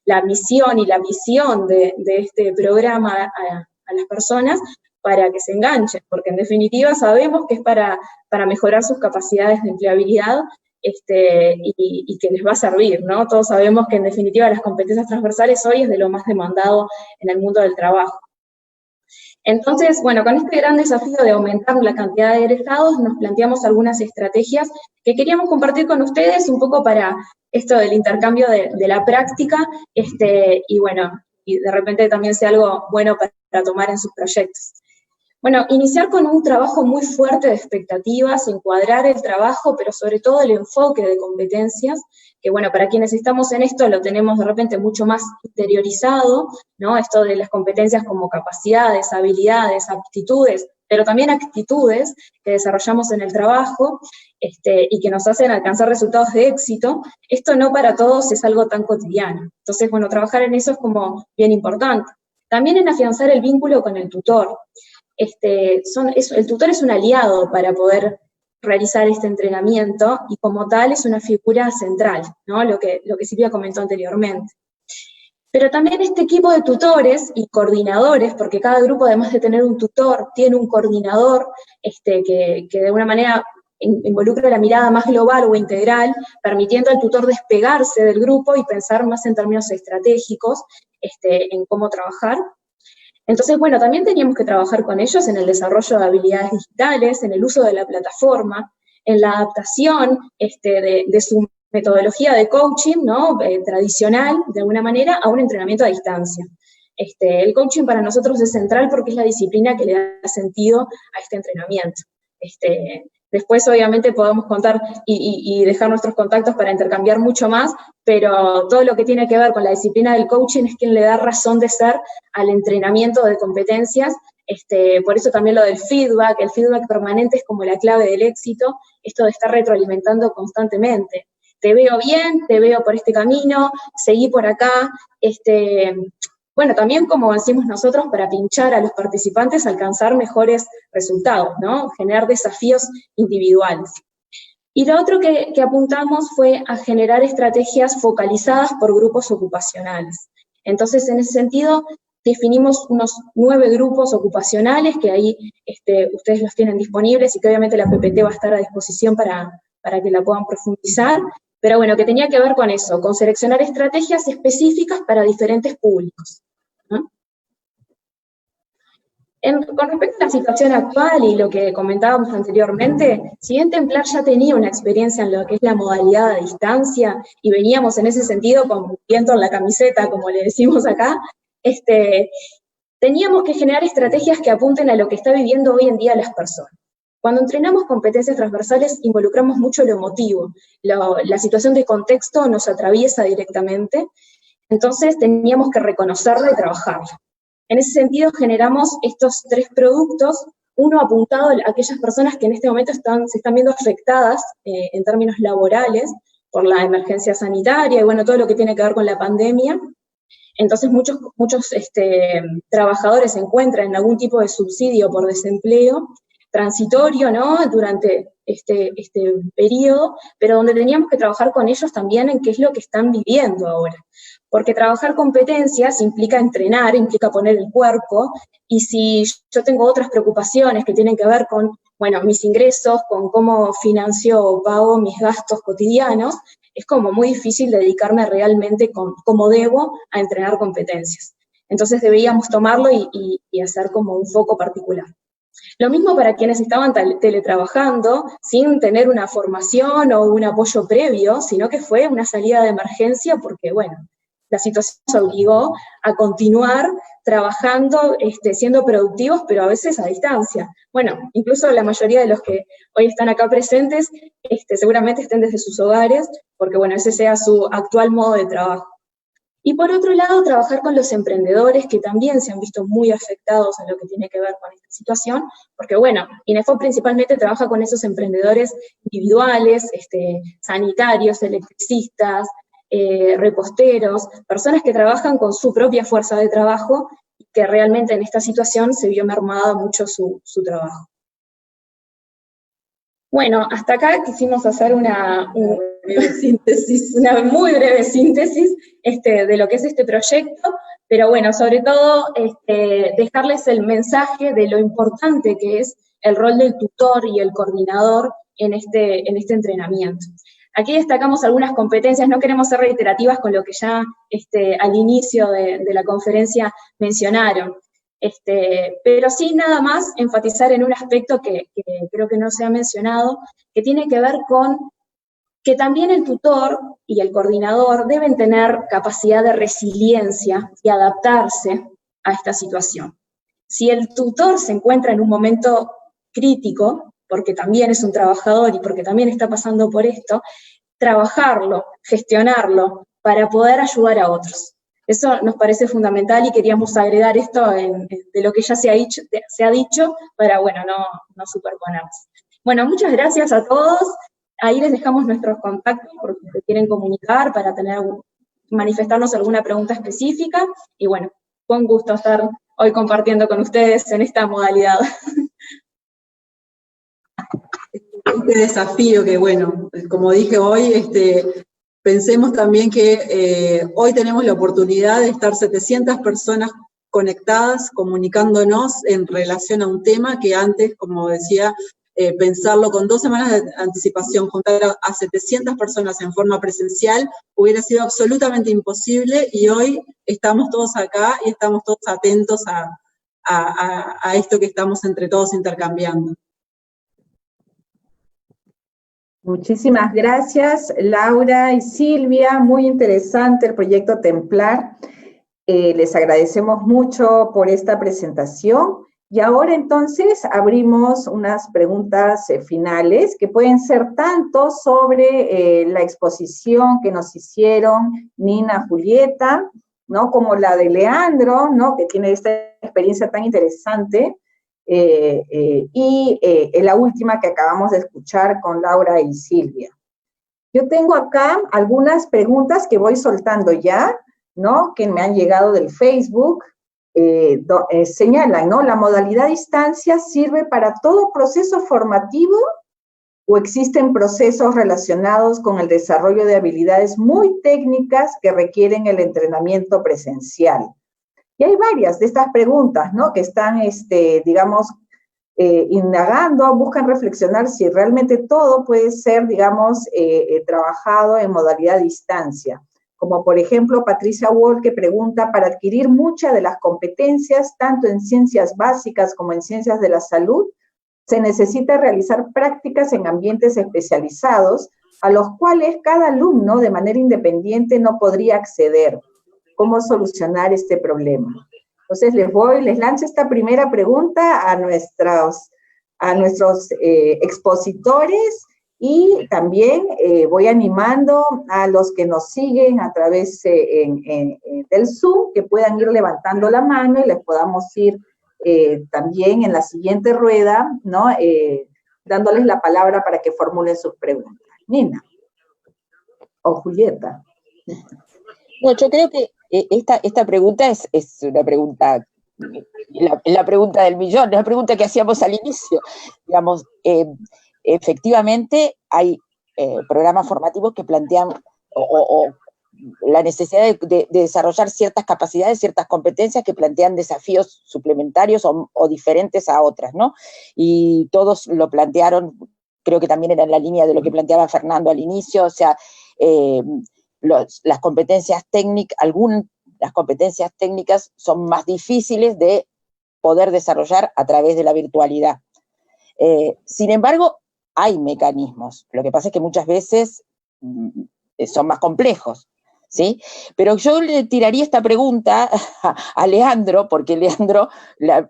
la misión y la visión de este programa a las personas, para que se enganchen, porque en definitiva sabemos que es para mejorar sus capacidades de empleabilidad y que les va a servir, ¿no? Todos sabemos que en definitiva las competencias transversales hoy es de lo más demandado en el mundo del trabajo. Entonces, bueno, con este gran desafío de aumentar la cantidad de egresados, nos planteamos algunas estrategias que queríamos compartir con ustedes un poco para esto del intercambio de la práctica, y bueno, y de repente también sea algo bueno para tomar en sus proyectos. Bueno, iniciar con un trabajo muy fuerte de expectativas, encuadrar el trabajo, pero sobre todo el enfoque de competencias, que bueno, para quienes estamos en esto lo tenemos de repente mucho más interiorizado, ¿no? Esto de las competencias como capacidades, habilidades, aptitudes, pero también actitudes que desarrollamos en el trabajo, y que nos hacen alcanzar resultados de éxito. Esto no para todos es algo tan cotidiano. Entonces, bueno, trabajar en eso es como bien importante. También en afianzar el vínculo con el tutor. El tutor es un aliado para poder realizar este entrenamiento y como tal es una figura central, ¿no? Lo que Silvia comentó anteriormente. Pero también este equipo de tutores y coordinadores, porque cada grupo además de tener un tutor, tiene un coordinador que de alguna manera involucra la mirada más global o integral, permitiendo al tutor despegarse del grupo y pensar más en términos estratégicos en cómo trabajar. Entonces, bueno, también teníamos que trabajar con ellos en el desarrollo de habilidades digitales, en el uso de la plataforma, en la adaptación de su metodología de coaching, ¿no? Tradicional, de alguna manera, a un entrenamiento a distancia. El coaching para nosotros es central porque es la disciplina que le da sentido a este entrenamiento. Después, obviamente, podemos contar y dejar nuestros contactos para intercambiar mucho más, pero todo lo que tiene que ver con la disciplina del coaching es quien le da razón de ser al entrenamiento de competencias. Por eso también lo del feedback, el feedback permanente es como la clave del éxito, esto de estar retroalimentando constantemente. Te veo bien, te veo por este camino, seguí por acá, bueno, también como decimos nosotros, para pinchar a los participantes, alcanzar mejores resultados, ¿no? Generar desafíos individuales. Y lo otro que apuntamos fue a generar estrategias focalizadas por grupos ocupacionales. Entonces, en ese sentido, definimos unos 9 grupos ocupacionales, que ahí ustedes los tienen disponibles y que obviamente la PPT va a estar a disposición para que la puedan profundizar. Pero bueno, que tenía que ver con eso, con seleccionar estrategias específicas para diferentes públicos, ¿no? Con respecto a la situación actual y lo que comentábamos anteriormente, si bien Templar ya tenía una experiencia en lo que es la modalidad a distancia, y veníamos en ese sentido con viento en la camiseta, como le decimos acá, teníamos que generar estrategias que apunten a lo que está viviendo hoy en día las personas. Cuando entrenamos competencias transversales involucramos mucho lo emotivo, la situación de contexto nos atraviesa directamente, entonces teníamos que reconocerla y trabajarla. En ese sentido generamos estos 3 productos, uno apuntado a aquellas personas que en este momento se están viendo afectadas en términos laborales por la emergencia sanitaria y bueno, todo lo que tiene que ver con la pandemia. Entonces muchos trabajadores se encuentran en algún tipo de subsidio por desempleo, transitorio, ¿no? Durante este periodo, pero donde teníamos que trabajar con ellos también en qué es lo que están viviendo ahora. Porque trabajar competencias implica entrenar, implica poner el cuerpo, y si yo tengo otras preocupaciones que tienen que ver con, bueno, mis ingresos, con cómo financio o pago mis gastos cotidianos, es como muy difícil dedicarme realmente como debo a entrenar competencias. Entonces deberíamos tomarlo y hacer como un foco particular. Lo mismo para quienes estaban teletrabajando sin tener una formación o un apoyo previo, sino que fue una salida de emergencia porque, bueno, la situación nos obligó a continuar trabajando, siendo productivos, pero a veces a distancia. Bueno, incluso la mayoría de los que hoy están acá presentes seguramente estén desde sus hogares, porque, bueno, ese sea su actual modo de trabajo. Y por otro lado, trabajar con los emprendedores que también se han visto muy afectados en lo que tiene que ver con esta situación, porque bueno, INEFOP principalmente trabaja con esos emprendedores individuales, sanitarios, electricistas, reposteros, personas que trabajan con su propia fuerza de trabajo y que realmente en esta situación se vio mermado mucho su trabajo. Bueno, hasta acá quisimos hacer una muy breve síntesis de lo que es este proyecto, pero bueno, sobre todo dejarles el mensaje de lo importante que es el rol del tutor y el coordinador en este entrenamiento. Aquí destacamos algunas competencias, no queremos ser reiterativas con lo que ya al inicio de la conferencia mencionaron, pero sí nada más enfatizar en un aspecto que creo que no se ha mencionado, que tiene que ver con que también el tutor y el coordinador deben tener capacidad de resiliencia y adaptarse a esta situación. Si el tutor se encuentra en un momento crítico, porque también es un trabajador y porque también está pasando por esto, trabajarlo, gestionarlo, para poder ayudar a otros. Eso nos parece fundamental y queríamos agregar esto de lo que ya se ha dicho para, bueno, no superponernos. Bueno, muchas gracias a todos. Ahí les dejamos nuestros contactos por si se quieren comunicar para manifestarnos alguna pregunta específica. Y bueno, fue un gusto estar hoy compartiendo con ustedes en esta modalidad. Este desafío que, bueno, como dije hoy, pensemos también que hoy tenemos la oportunidad de estar 700 personas conectadas, comunicándonos en relación a un tema que antes, como decía, pensarlo con 2 semanas de anticipación, juntar a 700 personas en forma presencial, hubiera sido absolutamente imposible, y hoy estamos todos acá y estamos todos atentos a esto que estamos entre todos intercambiando. Muchísimas gracias, Laura y Silvia, muy interesante el proyecto Templar. Les agradecemos mucho por esta presentación. Y ahora entonces abrimos unas preguntas finales que pueden ser tanto sobre la exposición que nos hicieron Nina, Julieta, ¿no? Como la de Leandro, ¿no? Que tiene esta experiencia tan interesante, y la última que acabamos de escuchar con Laura y Silvia. Yo tengo acá algunas preguntas que voy soltando ya, ¿no? Que me han llegado del Facebook. Señalan, ¿no? ¿La modalidad distancia sirve para todo proceso formativo o existen procesos relacionados con el desarrollo de habilidades muy técnicas que requieren el entrenamiento presencial? Y hay varias de estas preguntas, ¿no? Que están, digamos, indagando, buscan reflexionar si realmente todo puede ser, digamos, trabajado en modalidad distancia. Como por ejemplo Patricia Wall, que pregunta, para adquirir muchas de las competencias, tanto en ciencias básicas como en ciencias de la salud, se necesita realizar prácticas en ambientes especializados, a los cuales cada alumno de manera independiente no podría acceder. ¿Cómo solucionar este problema? Entonces les lanzo esta primera pregunta a nuestros expositores. Y también voy animando a los que nos siguen a través del Zoom, que puedan ir levantando la mano y les podamos ir también en la siguiente rueda, ¿no? Dándoles la palabra para que formulen sus preguntas. Nina o Julieta. No, yo creo que esta pregunta es una pregunta, la pregunta del millón, la pregunta que hacíamos al inicio, digamos. Efectivamente, hay programas formativos que plantean o la necesidad de desarrollar ciertas capacidades, ciertas competencias que plantean desafíos suplementarios o diferentes a otras, ¿no? Y todos lo plantearon, creo que también era en la línea de lo que planteaba Fernando al inicio, o sea, las competencias técnicas, las competencias técnicas son más difíciles de poder desarrollar a través de la virtualidad. Sin embargo, hay mecanismos. Lo que pasa es que muchas veces son más complejos, ¿sí? Pero yo le tiraría esta pregunta a Leandro, porque Leandro, la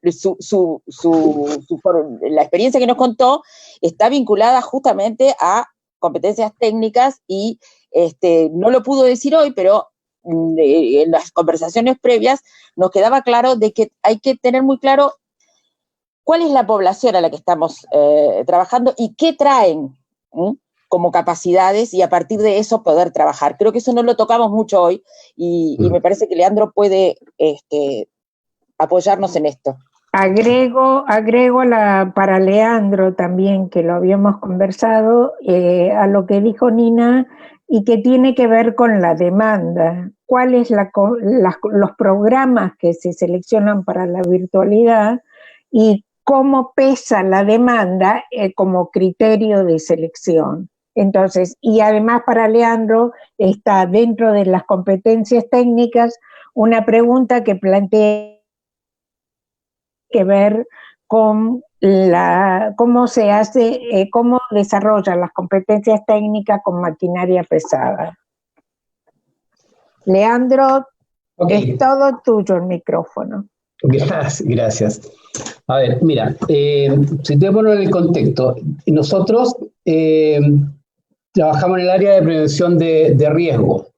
experiencia que nos contó está vinculada justamente a competencias técnicas y no lo pudo decir hoy, pero en las conversaciones previas nos quedaba claro de que hay que tener muy claro cuál es la población a la que estamos trabajando y qué traen como capacidades, y a partir de eso poder trabajar. Creo que eso no lo tocamos mucho hoy, y me parece que Leandro puede apoyarnos en esto. Agrego para Leandro también, que lo habíamos conversado, a lo que dijo Nina, y que tiene que ver con la demanda. ¿Cuáles los programas que se seleccionan para la virtualidad y cómo pesa la demanda como criterio de selección? Entonces, y además para Leandro está dentro de las competencias técnicas una pregunta que plantea que ver con cómo se hace, cómo desarrollan las competencias técnicas con maquinaria pesada. Leandro, es todo tuyo el micrófono. Gracias. A ver, mira, si te pongo en el contexto, nosotros trabajamos en el área de prevención de riesgo.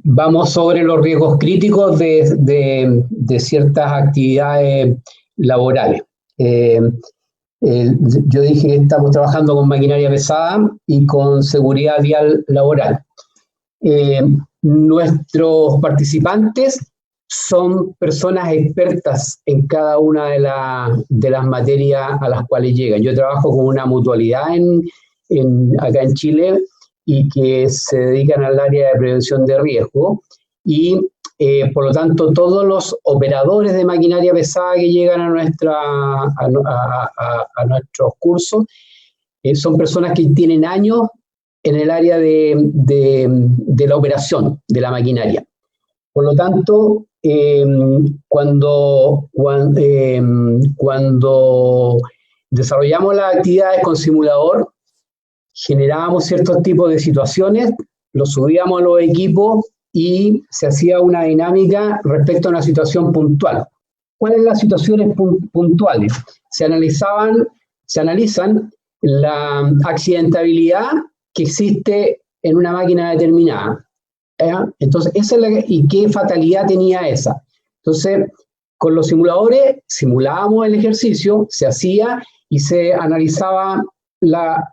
Vamos sobre los riesgos críticos de ciertas actividades laborales. Yo dije que estamos trabajando con maquinaria pesada y con seguridad vial laboral. Nuestros participantes son personas expertas en cada una de las materias a las cuales llegan. Yo trabajo con una mutualidad acá en Chile, y que se dedican al área de prevención de riesgo, y por lo tanto todos los operadores de maquinaria pesada que llegan a nuestros cursos son personas que tienen años en el área de la operación de la maquinaria. Por lo tanto, cuando desarrollamos las actividades con simulador, generábamos ciertos tipos de situaciones, los subíamos a los equipos y se hacía una dinámica respecto a una situación puntual. ¿Cuáles son las situaciones puntuales? Se analizan la accidentabilidad que existe en una máquina determinada. Entonces, ¿y qué fatalidad tenía esa? Entonces, con los simuladores simulábamos el ejercicio, se hacía y se analizaba la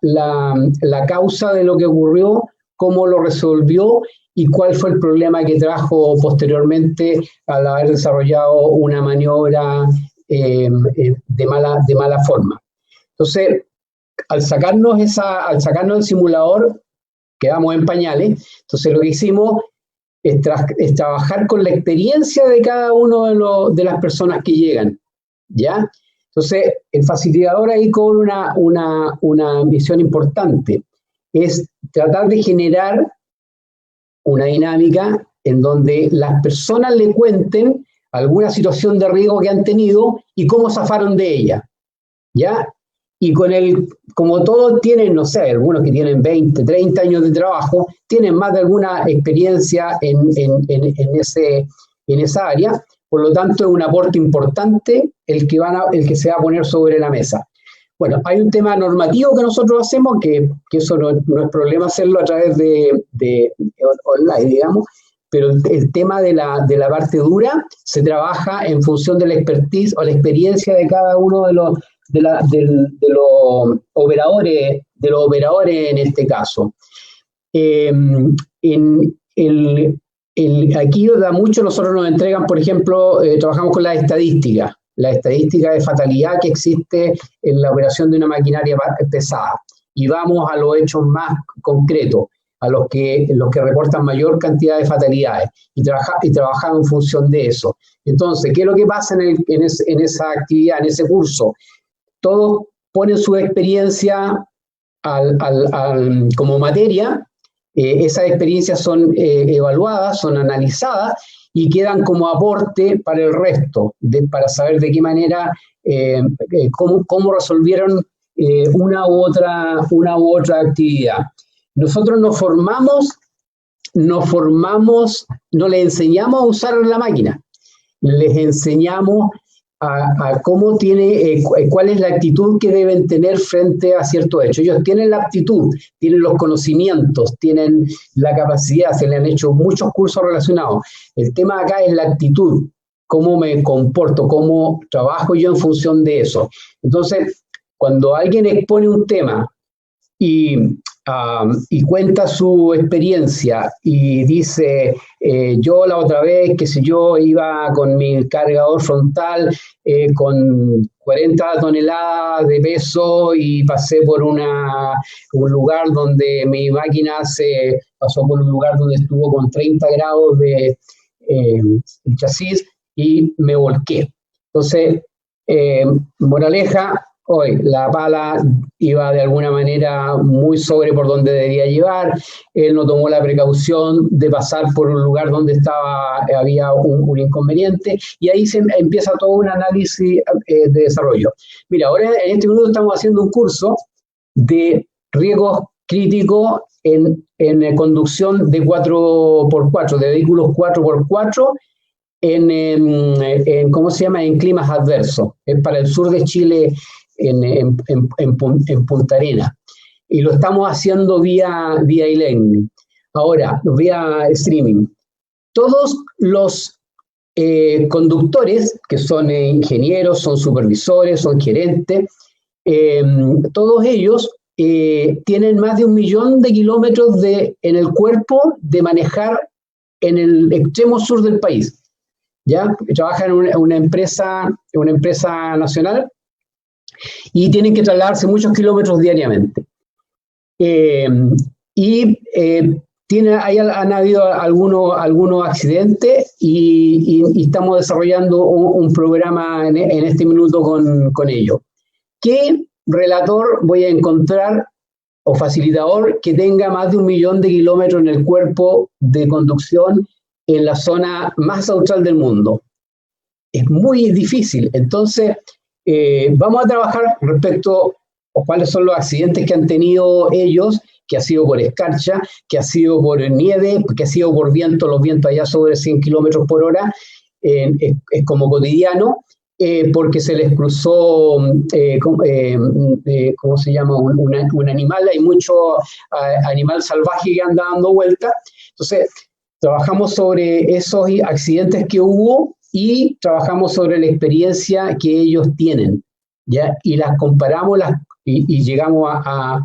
causa de lo que ocurrió, cómo lo resolvió y cuál fue el problema que trajo posteriormente al haber desarrollado una maniobra de mala forma. Entonces, al sacarnos el simulador, quedamos en pañales. Entonces lo que hicimos es trabajar con la experiencia de cada uno de las personas que llegan, ¿ya? Entonces, el facilitador ahí cobra una misión importante, es tratar de generar una dinámica en donde las personas le cuenten alguna situación de riesgo que han tenido y cómo zafaron de ella, ¿ya? Y como todos tienen, no sé, algunos que tienen 20, 30 años de trabajo, tienen más de alguna experiencia en esa área. Por lo tanto, es un aporte importante el que se va a poner sobre la mesa. Bueno, hay un tema normativo que nosotros hacemos, que eso no es problema hacerlo a través de online, digamos, pero el tema de la parte dura se trabaja en función de la expertise o la experiencia de cada uno de los operadores en este caso. Aquí da mucho, nosotros nos entregan, por ejemplo, trabajamos con la estadística de fatalidad que existe en la operación de una maquinaria pesada, y vamos a los hechos más concretos, a los que reportan mayor cantidad de fatalidades, y trabajamos en función de eso. Entonces, ¿qué es lo que pasa en esa actividad, en ese curso? Todos ponen su experiencia como materia, Esas experiencias son evaluadas, son analizadas y quedan como aporte para el resto, para saber de qué manera, cómo resolvieron una u otra actividad. Nosotros nos no les enseñamos a usar la máquina, les enseñamos a cómo cuál es la actitud que deben tener frente a ciertos hechos. Ellos tienen la aptitud, tienen los conocimientos, tienen la capacidad, se le han hecho muchos cursos relacionados. El tema acá es la actitud, cómo me comporto, cómo trabajo yo en función de eso. Entonces, cuando alguien expone un tema y cuenta su experiencia y dice, yo la otra vez, qué sé yo, iba con mi cargador frontal con 40 toneladas de peso y pasé por un lugar donde mi máquina se pasó por un lugar donde estuvo con 30 grados de chasis y me volqué. Entonces, moraleja, hoy la pala iba de alguna manera muy sobre por donde debía llevar, él no tomó la precaución de pasar por un lugar donde había un inconveniente, y ahí se empieza todo un análisis de desarrollo. Mira, ahora en este minuto estamos haciendo un curso de riesgos críticos en conducción de 4x4, de vehículos 4x4, ¿cómo se llama? En climas adversos. Es para el sur de Chile, en Punta Arenas, y lo estamos haciendo vía e-learning, ahora vía streaming. Todos los conductores, que son ingenieros, son supervisores, son gerentes, todos ellos tienen más de 1 millón de kilómetros en el cuerpo de manejar en el extremo sur del país. ¿Ya? Trabajan en una empresa nacional, y tienen que trasladarse muchos kilómetros diariamente. Han habido algunos accidentes y estamos desarrollando un programa en este minuto con ellos. ¿Qué relator voy a encontrar o facilitador que tenga más de 1 millón de kilómetros en el cuerpo de conducción en la zona más austral del mundo? Es muy difícil. Entonces, vamos a trabajar respecto a cuáles son los accidentes que han tenido ellos, que ha sido por escarcha, que ha sido por nieve, que ha sido por viento, los vientos allá sobre 100 kilómetros por hora, es como cotidiano, porque se les cruzó, ¿cómo se llama? Un animal, hay mucho animal salvaje que anda dando vueltas. Entonces, trabajamos sobre esos accidentes que hubo, y trabajamos sobre la experiencia que ellos tienen, ¿ya? Y las comparamos y llegamos a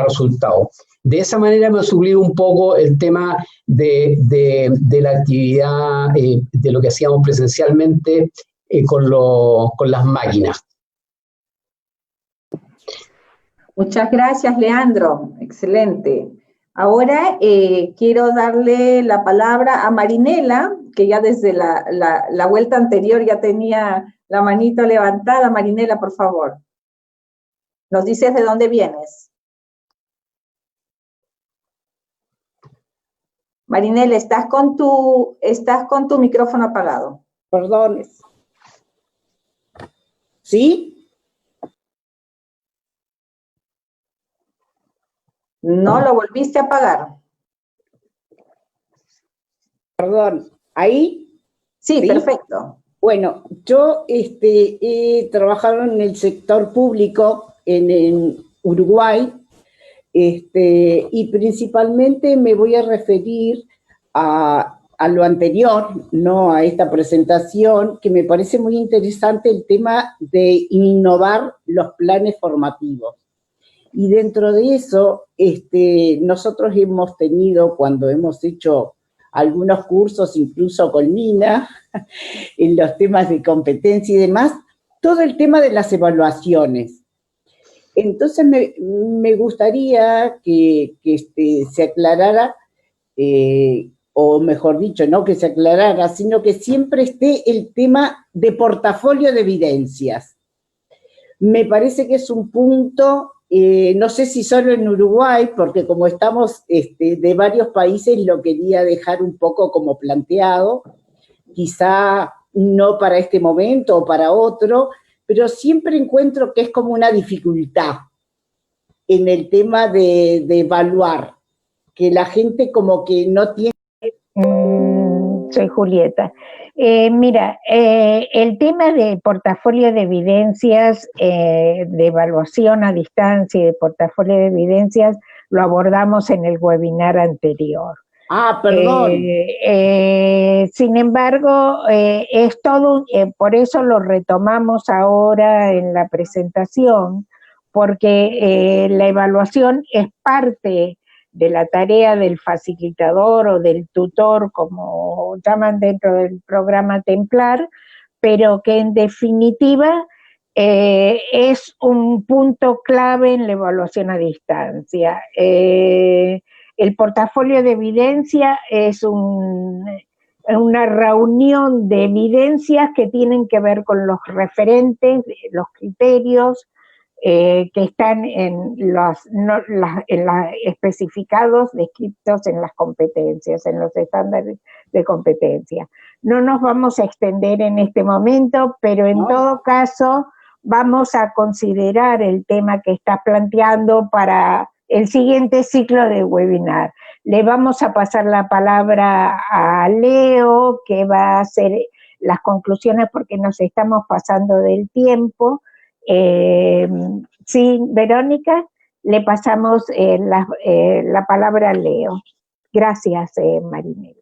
resultados. De esa manera me suplió un poco el tema de la actividad, de lo que hacíamos presencialmente con las máquinas. Muchas gracias, Leandro. Excelente. Ahora quiero darle la palabra a Marinela, que ya desde la vuelta anterior ya tenía la manito levantada. Marinela, por favor. Nos dices de dónde vienes. Marinela, estás con tu micrófono apagado. Perdón. ¿Sí? No, lo volviste a apagar. Perdón, ¿ahí? Sí, perfecto. Bueno, yo he trabajado en el sector público en Uruguay, y principalmente me voy a referir a lo anterior, no a esta presentación, que me parece muy interesante el tema de innovar los planes formativos. Y dentro de eso, nosotros hemos tenido, cuando hemos hecho algunos cursos, incluso con Nina, en los temas de competencia y demás, todo el tema de las evaluaciones. Entonces, me gustaría que se aclarara, o mejor dicho, no que se aclarara, sino que siempre esté el tema de portafolio de evidencias. Me parece que es un punto no sé si solo en Uruguay, porque como estamos de varios países, lo quería dejar un poco como planteado, quizá no para este momento o para otro, pero siempre encuentro que es como una dificultad en el tema de evaluar, que la gente como que no tiene... Soy Julieta. Mira, el tema del portafolio de evidencias, de evaluación a distancia y de portafolio de evidencias, lo abordamos en el webinar anterior. Ah, perdón. Sin embargo, es todo, por eso lo retomamos ahora en la presentación, porque la evaluación es parte de la tarea del facilitador o del tutor, como llaman dentro del programa Templar, pero que en definitiva es un punto clave en la evaluación a distancia. El portafolio de evidencia es una reunión de evidencias que tienen que ver con los referentes, los criterios, que están especificados, descritos en las competencias, en los estándares de competencia. No nos vamos a extender en este momento, pero en todo caso vamos a considerar el tema que está planteando para el siguiente ciclo de webinar. Le vamos a pasar la palabra a Leo, que va a hacer las conclusiones porque nos estamos pasando del tiempo. Sí, Verónica, le pasamos la palabra a Leo. Gracias, Marinela.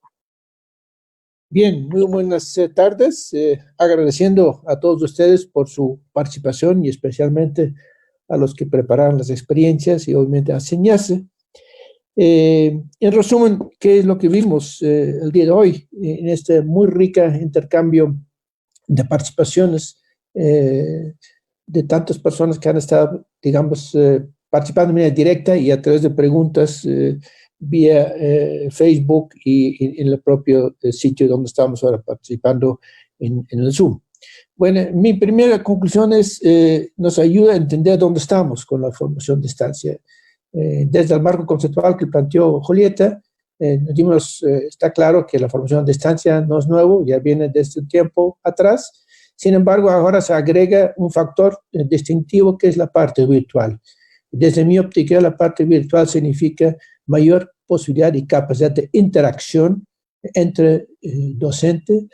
Bien, muy buenas tardes. Agradeciendo a todos ustedes por su participación y especialmente a los que prepararon las experiencias y obviamente a Señase. En resumen, ¿qué es lo que vimos el día de hoy en este muy rica intercambio de participaciones de tantas personas que han estado, digamos, participando de manera directa y a través de preguntas vía Facebook y en el propio sitio donde estamos ahora participando en el Zoom? Bueno, mi primera conclusión es, nos ayuda a entender dónde estamos con la formación a distancia. Desde el marco conceptual que planteó Julieta, está claro que la formación a distancia no es nuevo, ya viene desde un tiempo atrás. Sin embargo, ahora se agrega un factor distintivo que es la parte virtual. Desde mi óptica, la parte virtual significa mayor posibilidad y capacidad de interacción entre docente,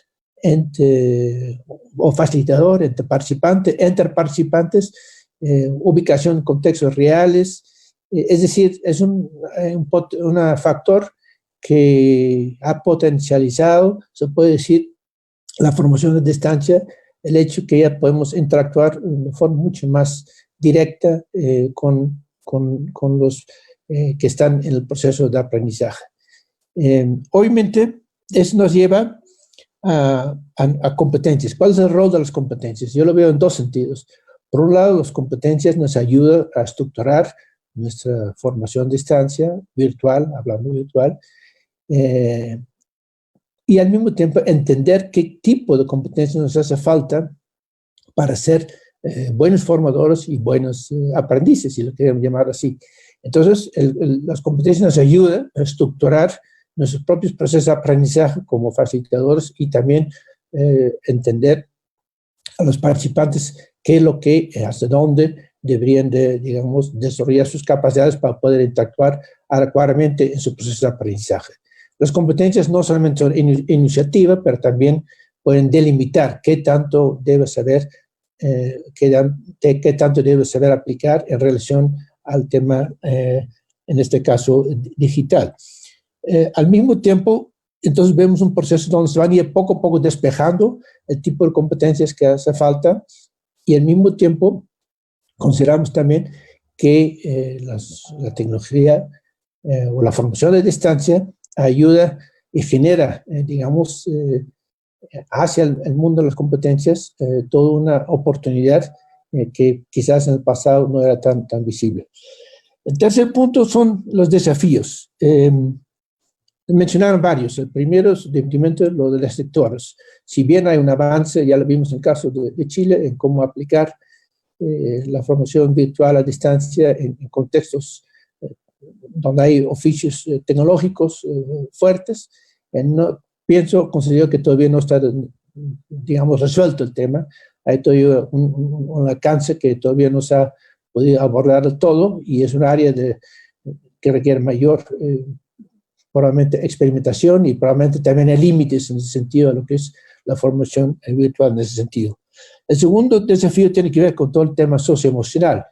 o facilitador, entre participantes, ubicación en contextos reales. Es decir, es un factor que ha potencializado, se puede decir, la formación a distancia, el hecho que ya podemos interactuar de forma mucho más directa con los que están en el proceso de aprendizaje. Obviamente, eso nos lleva a competencias. ¿Cuál es el rol de las competencias? Yo lo veo en dos sentidos. Por un lado, las competencias nos ayudan a estructurar nuestra formación a distancia, virtual, hablando virtual, y al mismo tiempo entender qué tipo de competencias nos hace falta para ser buenos formadores y buenos aprendices, si lo queremos llamar así. Entonces, las competencias nos ayudan a estructurar nuestros propios procesos de aprendizaje como facilitadores y también entender a los participantes qué es lo que, hasta dónde deberían de, digamos, desarrollar sus capacidades para poder interactuar adecuadamente en su proceso de aprendizaje. Las competencias no solamente son iniciativa, pero también pueden delimitar qué tanto debe saber, qué tanto debe saber aplicar en relación al tema, en este caso, digital. Al mismo tiempo, entonces vemos un proceso donde se van a ir poco a poco despejando el tipo de competencias que hace falta y al mismo tiempo consideramos también que la tecnología o la formación a distancia ayuda y genera, digamos, hacia el mundo de las competencias toda una oportunidad que quizás en el pasado no era tan visible. El tercer punto son los desafíos. Mencionaron varios. El primero es definitivamente lo de los sectores. Si bien hay un avance, ya lo vimos en el caso de Chile, en cómo aplicar la formación virtual a distancia en contextos donde hay oficios tecnológicos fuertes. Considero que todavía no está, digamos, resuelto el tema. Hay todavía un alcance que todavía no se ha podido abordar del todo, y es un área que requiere mayor, probablemente, experimentación, y probablemente también hay límites en ese sentido a lo que es la formación virtual en ese sentido. El segundo desafío tiene que ver con todo el tema socioemocional.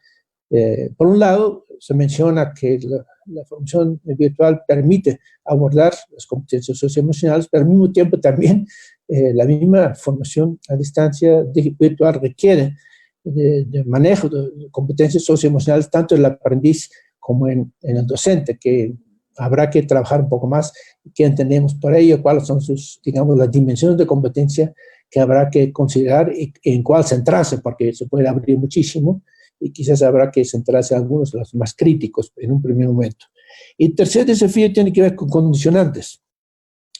Por un lado, se menciona que la formación virtual permite abordar las competencias socioemocionales, pero al mismo tiempo también la misma formación a distancia virtual requiere de manejo de competencias socioemocionales, tanto en el aprendiz como en el docente, que habrá que trabajar un poco más qué entendemos por ello, cuáles son digamos, las dimensiones de competencia que habrá que considerar y en cuál centrarse, porque se puede abrir muchísimo, y quizás habrá que centrarse en algunos de los más críticos en un primer momento. Y el tercer desafío tiene que ver con condicionantes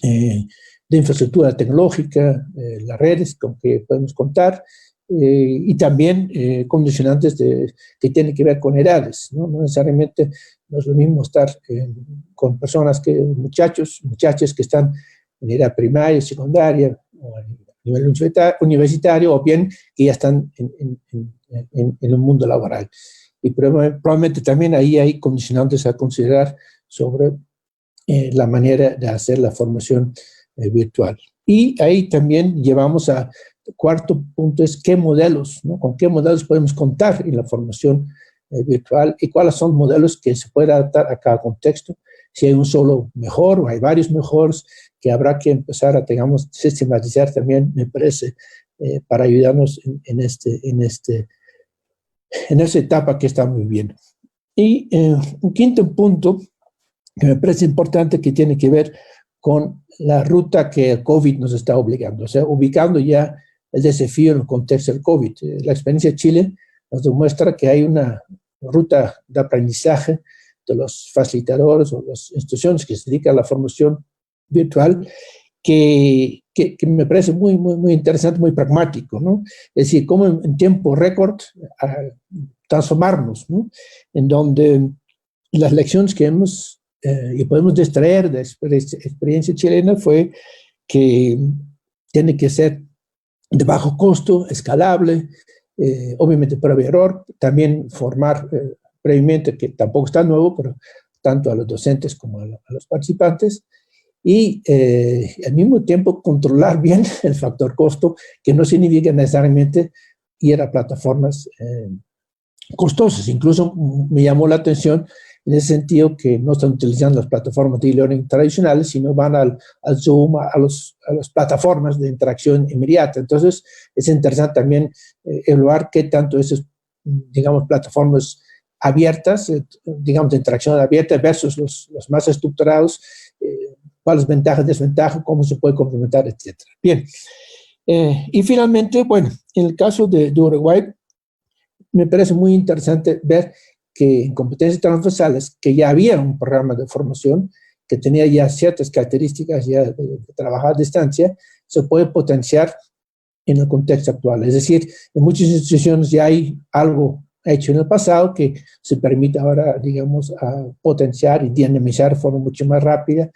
de infraestructura tecnológica, las redes con que podemos contar, y también condicionantes que tienen que ver con edades, ¿no? No necesariamente no es lo mismo estar con personas muchachas que están en edad primaria, secundaria, o a nivel universitario, o bien que ya están en el mundo laboral. Y probablemente también ahí hay condicionantes a considerar sobre la manera de hacer la formación virtual. Y ahí también llevamos a cuarto punto, es qué modelos, ¿no? Con qué modelos podemos contar en la formación virtual, y cuáles son modelos que se pueden adaptar a cada contexto. Si hay un solo mejor o hay varios mejores, que habrá que empezar a, digamos, sistematizar también, me parece, para ayudarnos en esa etapa que estamos viviendo. Y un quinto punto que me parece importante, que tiene que ver con la ruta que el COVID nos está obligando, o sea, ubicando ya el desafío en el contexto del COVID. La experiencia de Chile nos demuestra que hay una ruta de aprendizaje de los facilitadores o las instituciones que se dedican a la formación virtual que me parece muy, muy, muy interesante, muy pragmático, ¿no? Es decir, cómo en tiempo récord transformarnos, ¿no? En donde las lecciones que hemos y podemos extraer de la experiencia chilena fue que tiene que ser de bajo costo, escalable, obviamente prueba y error, también formar previamente, que tampoco está nuevo, pero tanto a los docentes como a los participantes, y al mismo tiempo controlar bien el factor costo, que no significa necesariamente ir a plataformas costosas. Incluso me llamó la atención en ese sentido que no están utilizando las plataformas de e-learning tradicionales, sino van al Zoom, a las plataformas de interacción inmediata. Entonces, es interesante también evaluar qué tanto esas, digamos, plataformas abiertas, digamos, de interacción abierta versus los más estructurados, cuáles ventajas, desventajas, cómo se puede complementar, etc. Bien. Y finalmente, bueno, en el caso de Uruguay, me parece muy interesante ver que en competencias transversales, que ya había un programa de formación que tenía ya ciertas características ya de trabajar a distancia, se puede potenciar en el contexto actual. Es decir, en muchas instituciones ya hay algo hecho en el pasado que se permite ahora, digamos, a potenciar y dinamizar de forma mucho más rápida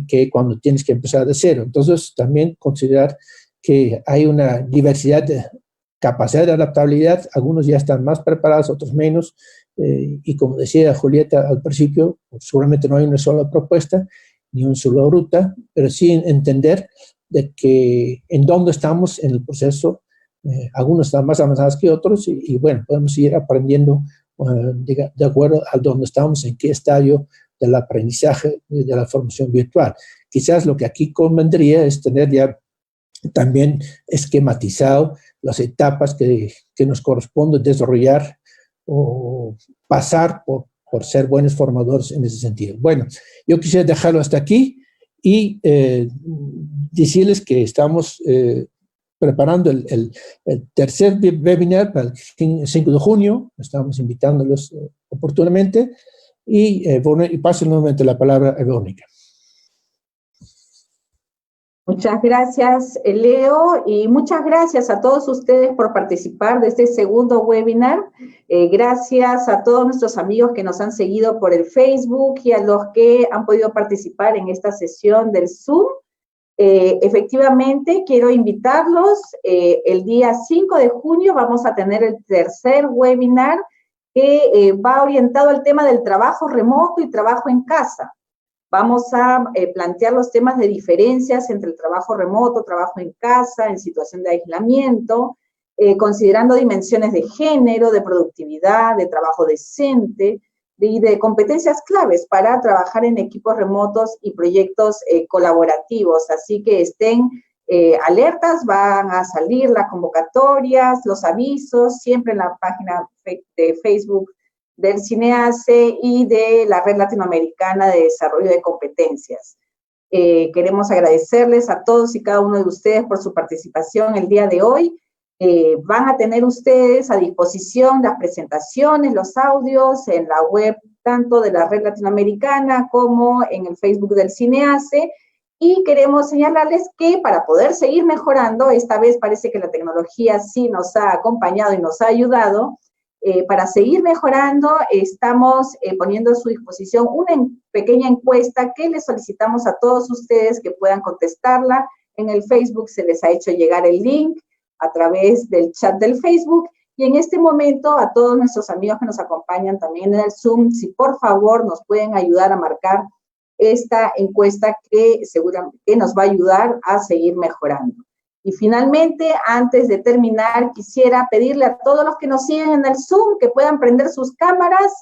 que cuando tienes que empezar de cero. Entonces, también considerar que hay una diversidad de capacidad de adaptabilidad, algunos ya están más preparados, otros menos, y como decía Julieta al principio, seguramente no hay una sola propuesta, ni una sola ruta, pero sí entender de que en dónde estamos en el proceso, algunos están más avanzados que otros, y bueno, podemos ir aprendiendo de acuerdo a dónde estamos, en qué estadio del aprendizaje de la formación virtual. Quizás lo que aquí convendría es tener ya también esquematizado las etapas que nos corresponde desarrollar o pasar por ser buenos formadores en ese sentido. Bueno, yo quisiera dejarlo hasta aquí y decirles que estamos preparando el tercer webinar para el 5 de junio, estamos invitándolos oportunamente, y paso nuevamente la palabra a Verónica. Muchas gracias, Leo, y muchas gracias a todos ustedes por participar de este segundo webinar. Gracias a todos nuestros amigos que nos han seguido por el Facebook y a los que han podido participar en esta sesión del Zoom. Efectivamente, quiero invitarlos. El día 5 de junio vamos a tener el tercer webinar que va orientado al tema del trabajo remoto y trabajo en casa. Vamos a plantear los temas de diferencias entre el trabajo remoto, trabajo en casa, en situación de aislamiento, considerando dimensiones de género, de productividad, de trabajo decente y de competencias claves para trabajar en equipos remotos y proyectos colaborativos. Así que estén alertas, van a salir las convocatorias, los avisos, siempre en la página de Facebook del CINEACE y de la Red Latinoamericana de Desarrollo de Competencias. Queremos agradecerles a todos y cada uno de ustedes por su participación el día de hoy. Van a tener ustedes a disposición las presentaciones, los audios en la web tanto de la Red Latinoamericana como en el Facebook del CINEACE, y queremos señalarles que para poder seguir mejorando, esta vez parece que la tecnología sí nos ha acompañado y nos ha ayudado. Para seguir mejorando, estamos poniendo a su disposición una pequeña encuesta que les solicitamos a todos ustedes que puedan contestarla. En el Facebook se les ha hecho llegar el link a través del chat del Facebook, y en este momento a todos nuestros amigos que nos acompañan también en el Zoom, si por favor nos pueden ayudar a marcar esta encuesta que seguramente nos va a ayudar a seguir mejorando. Y finalmente, antes de terminar, quisiera pedirle a todos los que nos siguen en el Zoom que puedan prender sus cámaras,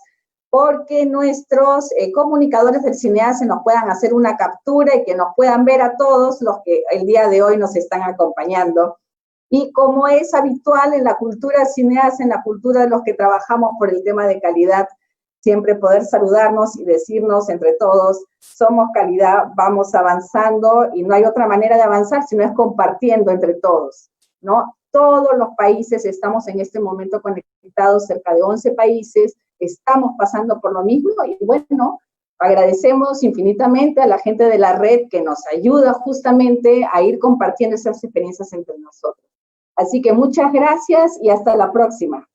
porque nuestros comunicadores del CINEACE nos puedan hacer una captura y que nos puedan ver a todos los que el día de hoy nos están acompañando. Y como es habitual en la cultura CINEACE, en la cultura de los que trabajamos por el tema de calidad, siempre poder saludarnos y decirnos entre todos, somos calidad, vamos avanzando, y no hay otra manera de avanzar sino es compartiendo entre todos, ¿no? Todos los países estamos en este momento conectados, cerca de 11 países, estamos pasando por lo mismo, y bueno, agradecemos infinitamente a la gente de la red que nos ayuda justamente a ir compartiendo esas experiencias entre nosotros. Así que muchas gracias y hasta la próxima.